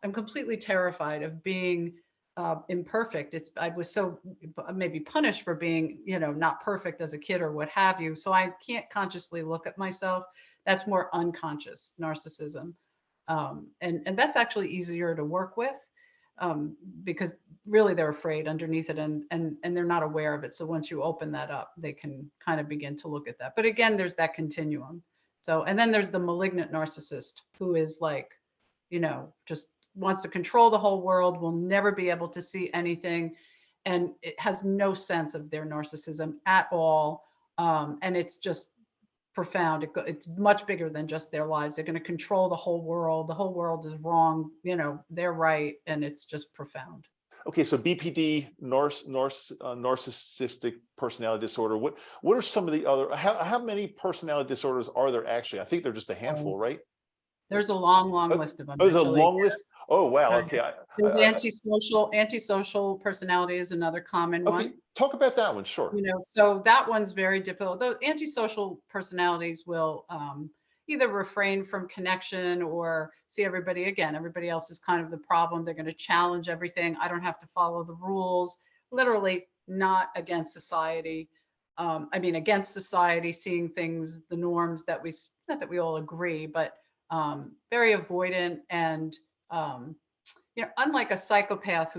I'm completely terrified of being imperfect. I was so maybe punished for being, not perfect as a kid or what have you. So I can't consciously look at myself. That's more unconscious narcissism. And that's actually easier to work with, because really they're afraid underneath it, and they're not aware of it. So once you open that up, they can kind of begin to look at that. But again, there's that continuum. So, and then there's the malignant narcissist, who is like, just wants to control the whole world, will never be able to see anything, and it has no sense of their narcissism at all. And it's just profound. It's much bigger than just their lives. They're going to control the whole world. The whole world is wrong. They're right. And it's just profound. Okay, so BPD, narcissistic personality disorder. What are some of the other? How many personality disorders are there actually? I think they're just a handful, right? There's a long list of them. There's a actually. long list. Oh wow. Okay. There's antisocial personality is another common Okay, one. talk about that one. Sure. So that one's very difficult. Though antisocial personalities will either refrain from connection or see everybody else is kind of the problem. They're going to challenge everything. I don't have to follow the rules. Literally not against society. Against society, seeing things, the norms not that we all agree, but very avoidant, and unlike a psychopath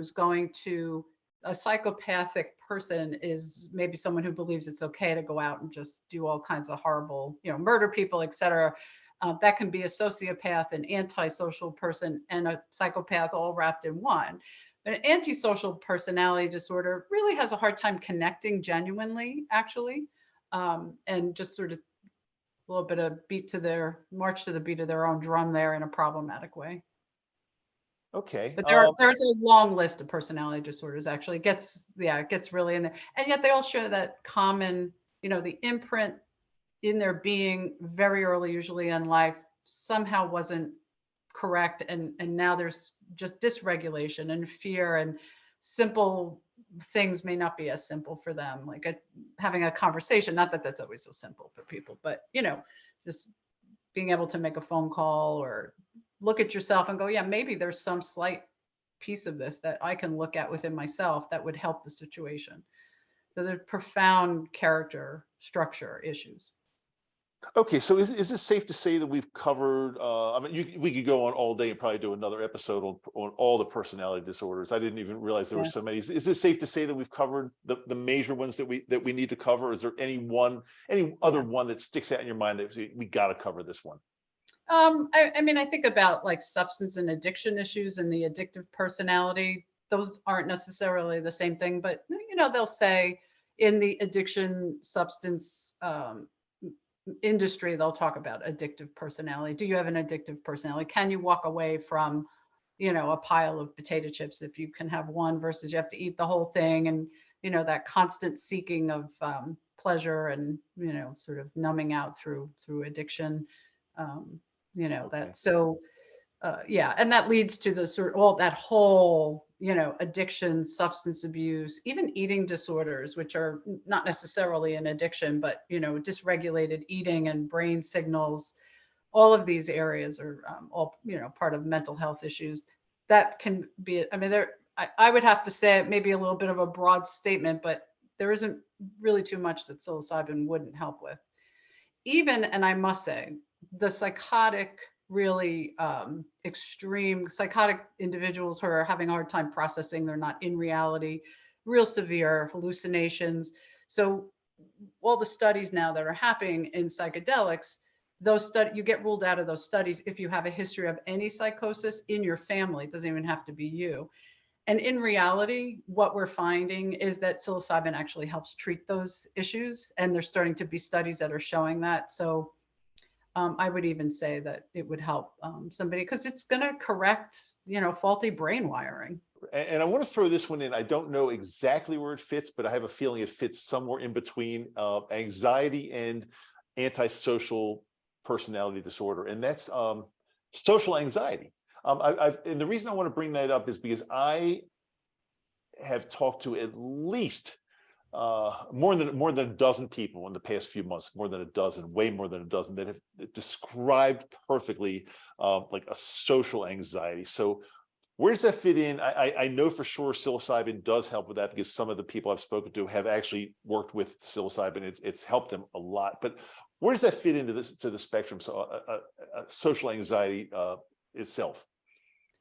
a psychopathic person is maybe someone who believes it's okay to go out and just do all kinds of horrible, murder people, etc. That can be a sociopath, an antisocial person, and a psychopath all wrapped in one. But an antisocial personality disorder really has a hard time connecting genuinely, actually, and just sort of a little bit of march to the beat of their own drum there in a problematic way. Okay. But there's a long list of personality disorders. Actually, it gets really in there, and yet they all share that common, the imprint in their being very early, usually in life, somehow wasn't correct, and now there's just dysregulation and fear, and simple things may not be as simple for them, like having a conversation. Not that that's always so simple for people, but just being able to make a phone call or look at yourself and go, yeah, maybe there's some slight piece of this that I can look at within myself that would help the situation. So there's profound character structure issues. Okay, so is it safe to say that we've covered? We could go on all day and probably do another episode on all the personality disorders. I didn't even realize there were so many. Is it safe to say that we've covered the major ones that we need to cover? Is there any other one that sticks out in your mind that we got to cover this one? I think about like substance and addiction issues and the addictive personality. Those aren't necessarily the same thing, but they'll say in the addiction substance industry, they'll talk about addictive personality. Do you have an addictive personality? Can you walk away from, a pile of potato chips if you can have one versus you have to eat the whole thing? And that constant seeking of pleasure and, sort of numbing out through addiction. Okay. That so yeah, and that leads to the sort of all that whole, addiction, substance abuse, even eating disorders, which are not necessarily an addiction, but dysregulated eating and brain signals. All of these areas are all part of mental health issues that can be. I mean, I would have to say it may be a little bit of a broad statement, but there isn't really too much that psilocybin wouldn't help with. Even, and I must say, the psychotic, really extreme psychotic individuals who are having a hard time processing, they're not in reality, real severe hallucinations. So all the studies now that are happening in psychedelics, you get ruled out of those studies if you have a history of any psychosis in your family. It doesn't even have to be you. And in reality, what we're finding is that psilocybin actually helps treat those issues. And there's starting to be studies that are showing that. So I would even say that it would help somebody because it's going to correct, faulty brain wiring. And I want to throw this one in. I don't know exactly where it fits, but I have a feeling it fits somewhere in between anxiety and antisocial personality disorder, and that's social anxiety. And the reason I want to bring that up is because I have talked to at least more than a dozen people in the past few months, more than a dozen, way more than a dozen, that have described perfectly like a social anxiety. So where does that fit in? I know for sure psilocybin does help with that because some of the people I've spoken to have actually worked with psilocybin. It's helped them a lot. But where does that fit into the spectrum? So social anxiety itself.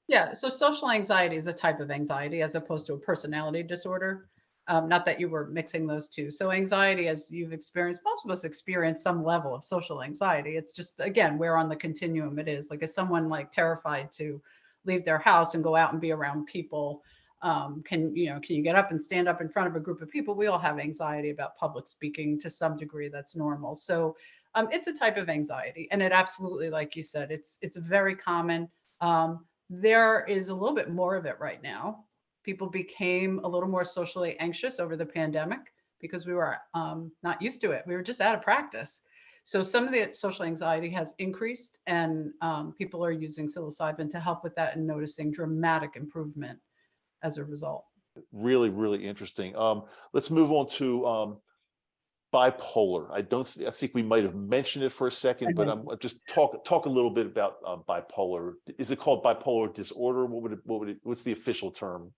Yeah, so social anxiety is a type of anxiety as opposed to a personality disorder. Not that you were mixing those two. So anxiety, as you've experienced, most of us experience some level of social anxiety. It's just, again, where on the continuum it is. Like, is someone like terrified to leave their house and go out and be around people? Can you get up and stand up in front of a group of people? We all have anxiety about public speaking to some degree. That's normal. So it's a type of anxiety, and it absolutely, like you said, it's very common. There is a little bit more of it right now. People became a little more socially anxious over the pandemic because we were not used to it. We were just out of practice. So some of the social anxiety has increased, and people are using psilocybin to help with that and noticing dramatic improvement as a result. Really, really interesting. Let's move on to bipolar. I think we might have mentioned it for a second, but just talk a little bit about bipolar. Is it called bipolar disorder? What's the official term?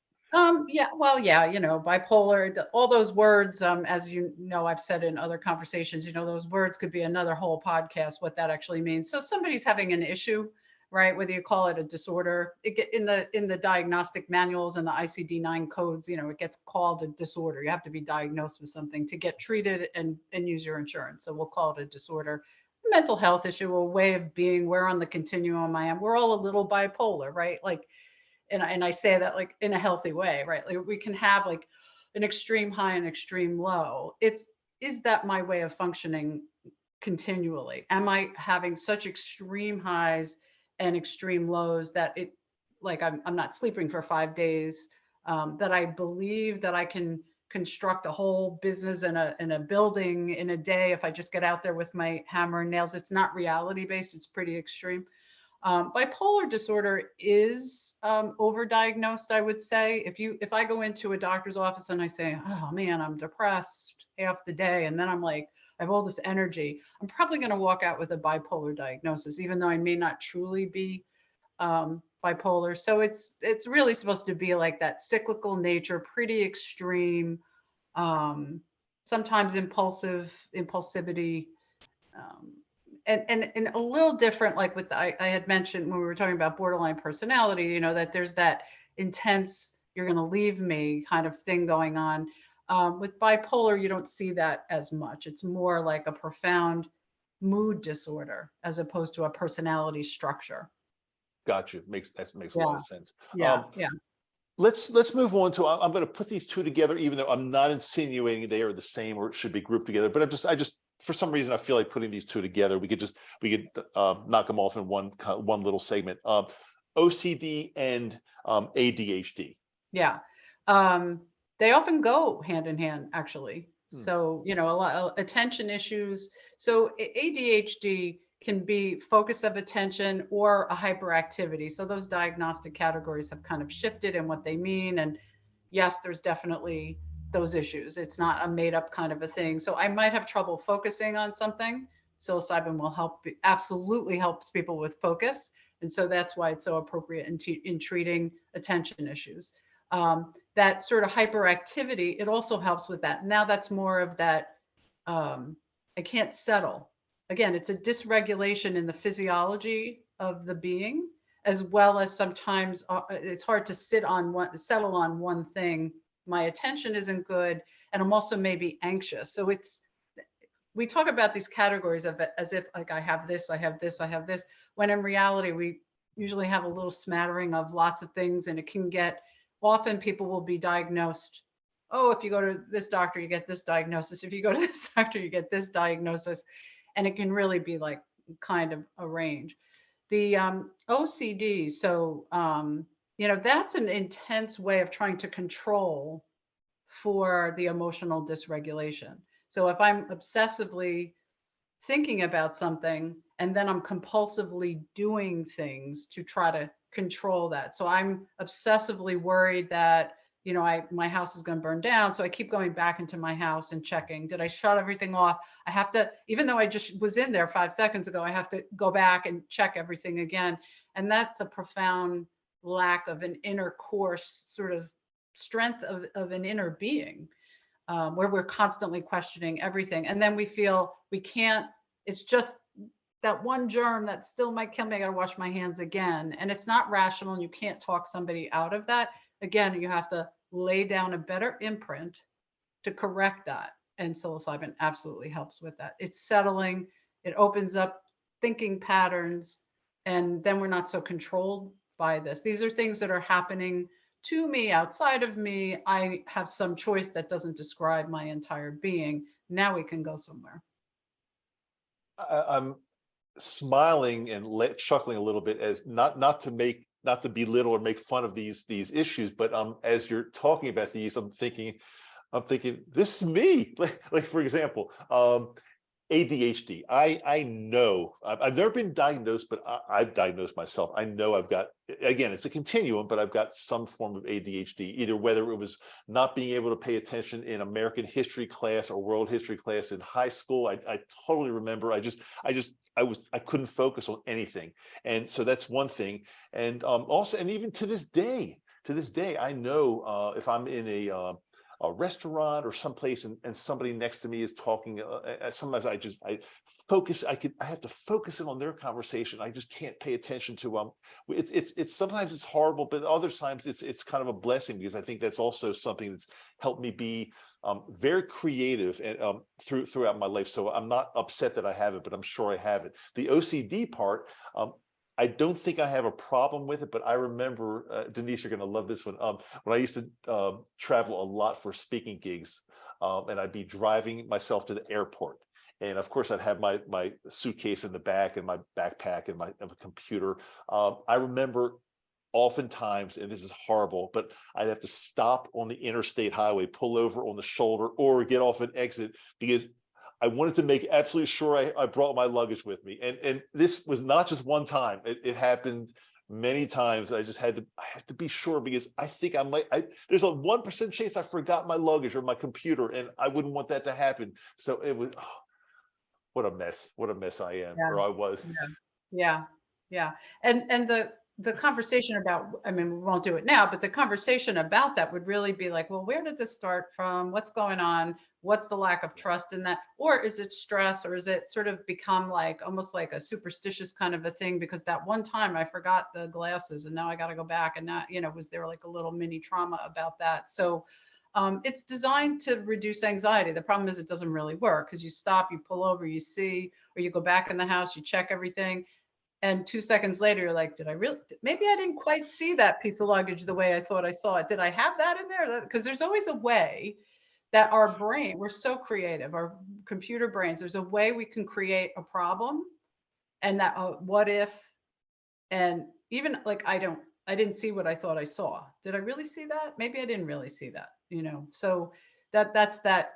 Yeah, well, yeah, bipolar, all those words, as I've said in other conversations, those words could be another whole podcast, what that actually means. So somebody's having an issue, right? Whether you call it a disorder, in the diagnostic manuals and the ICD-9 codes, it gets called a disorder. You have to be diagnosed with something to get treated and use your insurance. So we'll call it a disorder. Mental health issue, a way of being, where on the continuum I am. We're all a little bipolar, right? Like, and I say that like in a healthy way, right? Like we can have like an extreme high and extreme low. Is that my way of functioning continually? Am I having such extreme highs and extreme lows that it, like I'm not sleeping for 5 days, that I believe that I can construct a whole business in a building in a day if I just get out there with my hammer and nails? It's not reality based. It's pretty extreme. Bipolar disorder is overdiagnosed, I would say. If I go into a doctor's office and I say, oh man, I'm depressed half the day, and then I'm like, I have all this energy, I'm probably going to walk out with a bipolar diagnosis, even though I may not truly be bipolar. So it's really supposed to be like that cyclical nature, pretty extreme, sometimes impulsivity. And a little different, like with I had mentioned when we were talking about borderline personality, that there's that intense, you're going to leave me kind of thing going on. With bipolar, you don't see that as much. It's more like a profound mood disorder as opposed to a personality structure. Gotcha. Makes a lot Yeah, of sense. yeah, yeah. Let's move on to. I'm going to put these two together, even though I'm not insinuating they are the same or should be grouped together. But I just for some reason I feel like putting these two together, we could knock them off in one little segment. OCD and ADHD. Yeah. They often go hand in hand, actually. Hmm. So, you know, a lot of attention issues. So ADHD can be focus of attention or a hyperactivity. So those diagnostic categories have kind of shifted in what they mean. And yes, there's definitely those issues. It's not a made up kind of a thing. So I might have trouble focusing on something. Psilocybin will help, absolutely helps people with focus. And so that's why it's so appropriate in treating attention issues. That sort of hyperactivity, it also helps with that. Now that's more of that, I can't settle. Again, it's a dysregulation in the physiology of the being, as well as sometimes it's hard to settle on one thing. My attention isn't good, and I'm also maybe anxious. So we talk about these categories of it as if like I have this, I have this, I have this, when in reality we usually have a little smattering of lots of things, and it can get, often people will be diagnosed, oh, if you go to this doctor you get this diagnosis, if you go to this doctor you get this diagnosis, and it can really be like kind of a range. The OCD, so you know, that's an intense way of trying to control for the emotional dysregulation. So if I'm obsessively thinking about something and then I'm compulsively doing things to try to control that. So I'm obsessively worried that, you know, my house is going to burn down. So I keep going back into my house and checking, did I shut everything off? I have to, even though I just was in there 5 seconds ago, I have to go back and check everything again. And that's a profound lack of an inner core sort of strength of an inner being, where we're constantly questioning everything. And then we feel we can't, it's just that one germ that still might kill me. I got to wash my hands again. And it's not rational. And you can't talk somebody out of that. Again, you have to lay down a better imprint to correct that. And psilocybin absolutely helps with that. It's settling, it opens up thinking patterns, and then we're not so controlled by this. These are things that are happening to me outside of me. I have some choice that doesn't describe my entire being. Now we can go somewhere. I'm smiling and chuckling a little bit, as not to belittle or make fun of these issues, but as you're talking about these, I'm thinking this is me. Like for example, ADHD. I know I've never been diagnosed, but I've diagnosed myself. I know I've got, again, it's a continuum, but I've got some form of ADHD, either whether it was not being able to pay attention in American history class or world history class in high school. I totally remember. I couldn't focus on anything. And so that's one thing. And also, and even to this day, I know if I'm in a restaurant or someplace and somebody next to me is talking, sometimes I focus, I have to focus in on their conversation. I just can't pay attention to it's sometimes it's horrible, but other times it's kind of a blessing, because I think that's also something that's helped me be very creative and throughout my life. So I'm not upset that I have it, but I'm sure I have it. The OCD part, I don't think I have a problem with it, but I remember, Denise, you're going to love this one. When I used to travel a lot for speaking gigs, and I'd be driving myself to the airport. And of course, I'd have my suitcase in the back and my backpack and my computer. I remember oftentimes, and this is horrible, but I'd have to stop on the interstate highway, pull over on the shoulder, or get off an exit, because I wanted to make absolutely sure I brought my luggage with me. And this was not just one time. It happened many times. I have to be sure, because I think there's a 1% chance I forgot my luggage or my computer, and I wouldn't want that to happen. So it was, what a mess I am, Yeah. or I was. Yeah. Yeah. Yeah. And the conversation about, I mean, we won't do it now, but the conversation about that would really be like, well, where did this start from? What's going on? What's the lack of trust in that? Or is it stress, or is it sort of become like almost like a superstitious kind of a thing? Because that one time I forgot the glasses and now I got to go back, and now, you know, was there like a little mini trauma about that? So it's designed to reduce anxiety. The problem is it doesn't really work, because you stop, you pull over, you see, or you go back in the house, you check everything. And 2 seconds later, you're like, did I really, maybe I didn't quite see that piece of luggage the way I thought I saw it. Did I have that in there? Because there's always a way that our brain, we're so creative, our computer brains, there's a way we can create a problem, and that what if, and even like, I didn't see what I thought I saw. Did I really see that? Maybe I didn't really see that, you know. So that's that,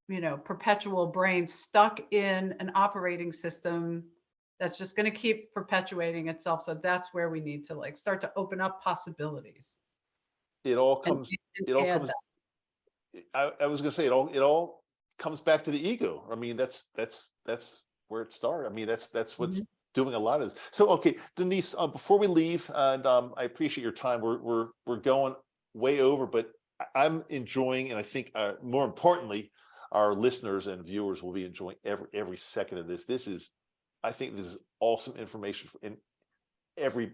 you know, perpetual brain stuck in an operating system that's just going to keep perpetuating itself. So that's where we need to like start to open up possibilities It all and, comes, and it all add comes, that. I was gonna say, it all comes back to the ego. I mean, that's where it started. I mean, that's what's Mhm. doing a lot of this. So, okay, Denise, before we leave, and I appreciate your time. We're going way over, but I'm enjoying, and I think more importantly, our listeners and viewers will be enjoying every second of this. I think this is awesome information, and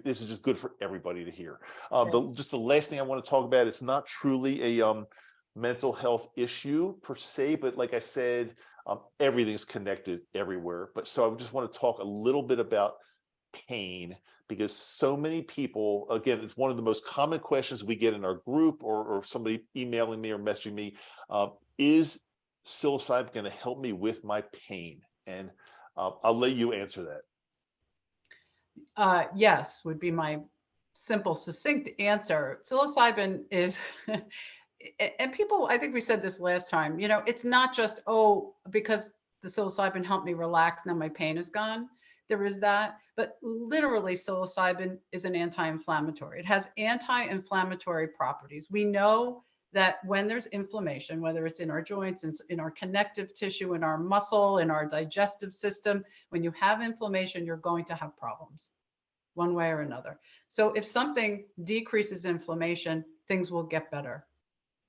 this is just good for everybody to hear. Great. Just the last thing I want to talk about, it's not truly a mental health issue per se, but like I said, everything's connected everywhere. But so I just want to talk a little bit about pain, because so many people, again, it's one of the most common questions we get in our group, or somebody emailing me or messaging me, is psilocybin going to help me with my pain? And I'll let you answer that. Yes, would be my simple, succinct answer. Psilocybin is, and people, I think we said this last time, you know, it's not just, oh, because the psilocybin helped me relax, now my pain is gone. There is that, but literally psilocybin is an anti-inflammatory. It has anti-inflammatory properties. We know that when there's inflammation, whether it's in our joints, in our connective tissue, in our muscle, in our digestive system, when you have inflammation, you're going to have problems one way or another. So if something decreases inflammation, things will get better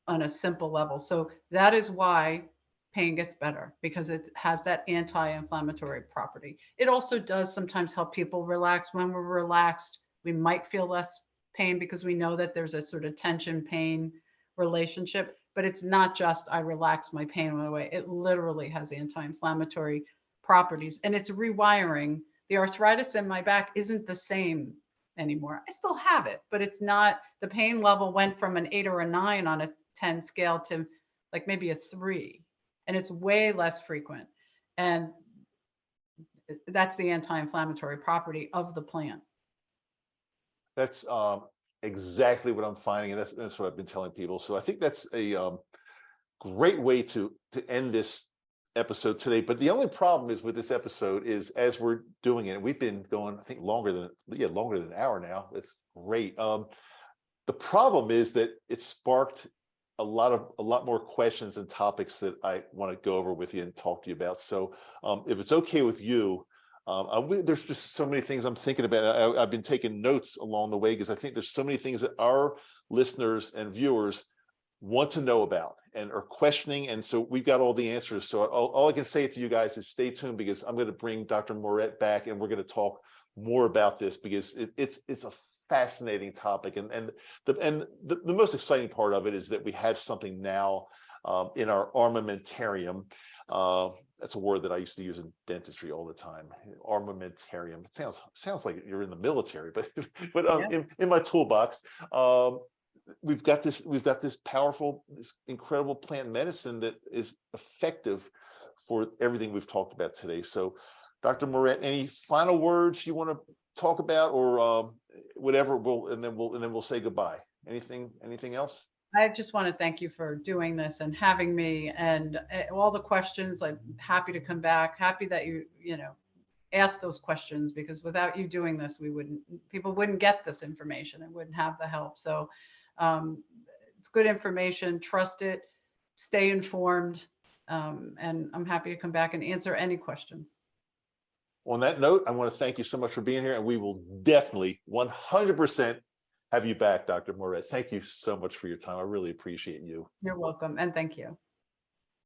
on a simple level. So that is why pain gets better, because it has that anti-inflammatory property. It also does sometimes help people relax. When we're relaxed, we might feel less pain because we know that there's a sort of tension pain relationship, but it's not just I relax, my pain went away. It literally has anti-inflammatory properties, and it's rewiring. The arthritis in my back isn't the same anymore. I still have it, but it's not, the pain level went from an 8 or a 9 on a 10 scale to like maybe a 3, and it's way less frequent. And that's the anti-inflammatory property of the plant. That's exactly what I'm finding, and that's what I've been telling people. So I think that's a great way to end this episode today. But the only problem is with this episode is, as we're doing it, we've been going, I think, longer than an hour now. It's great. The problem is that it sparked a lot more questions and topics that I want to go over with you and talk to you about. So if it's okay with you, there's just so many things I'm thinking about. I've been taking notes along the way, because I think there's so many things that our listeners and viewers want to know about and are questioning. And so we've got all the answers. So all I can say to you guys is stay tuned, because I'm going to bring Dr. Moret back, and we're going to talk more about this, because it's a fascinating topic. And the most exciting part of it is that we have something now in our armamentarium. That's a word that I used to use in dentistry all the time. Armamentarium. It sounds like you're in the military, but Yeah. in my toolbox, we've got this powerful, this incredible plant medicine that is effective for everything we've talked about today. So, Dr. Moret, any final words you want to talk about, or whatever? And then we'll say goodbye. Anything else? I just want to thank you for doing this and having me, and all the questions. I'm happy to come back. Happy that you know, ask those questions, because without you doing this, people wouldn't get this information and wouldn't have the help. So um, it's good information. Trust it. Stay informed. And I'm happy to come back and answer any questions. On that note, I want to thank you so much for being here, and we will definitely 100% have you back, Dr. Moret. Thank you so much for your time. I really appreciate you. You're welcome. And thank you.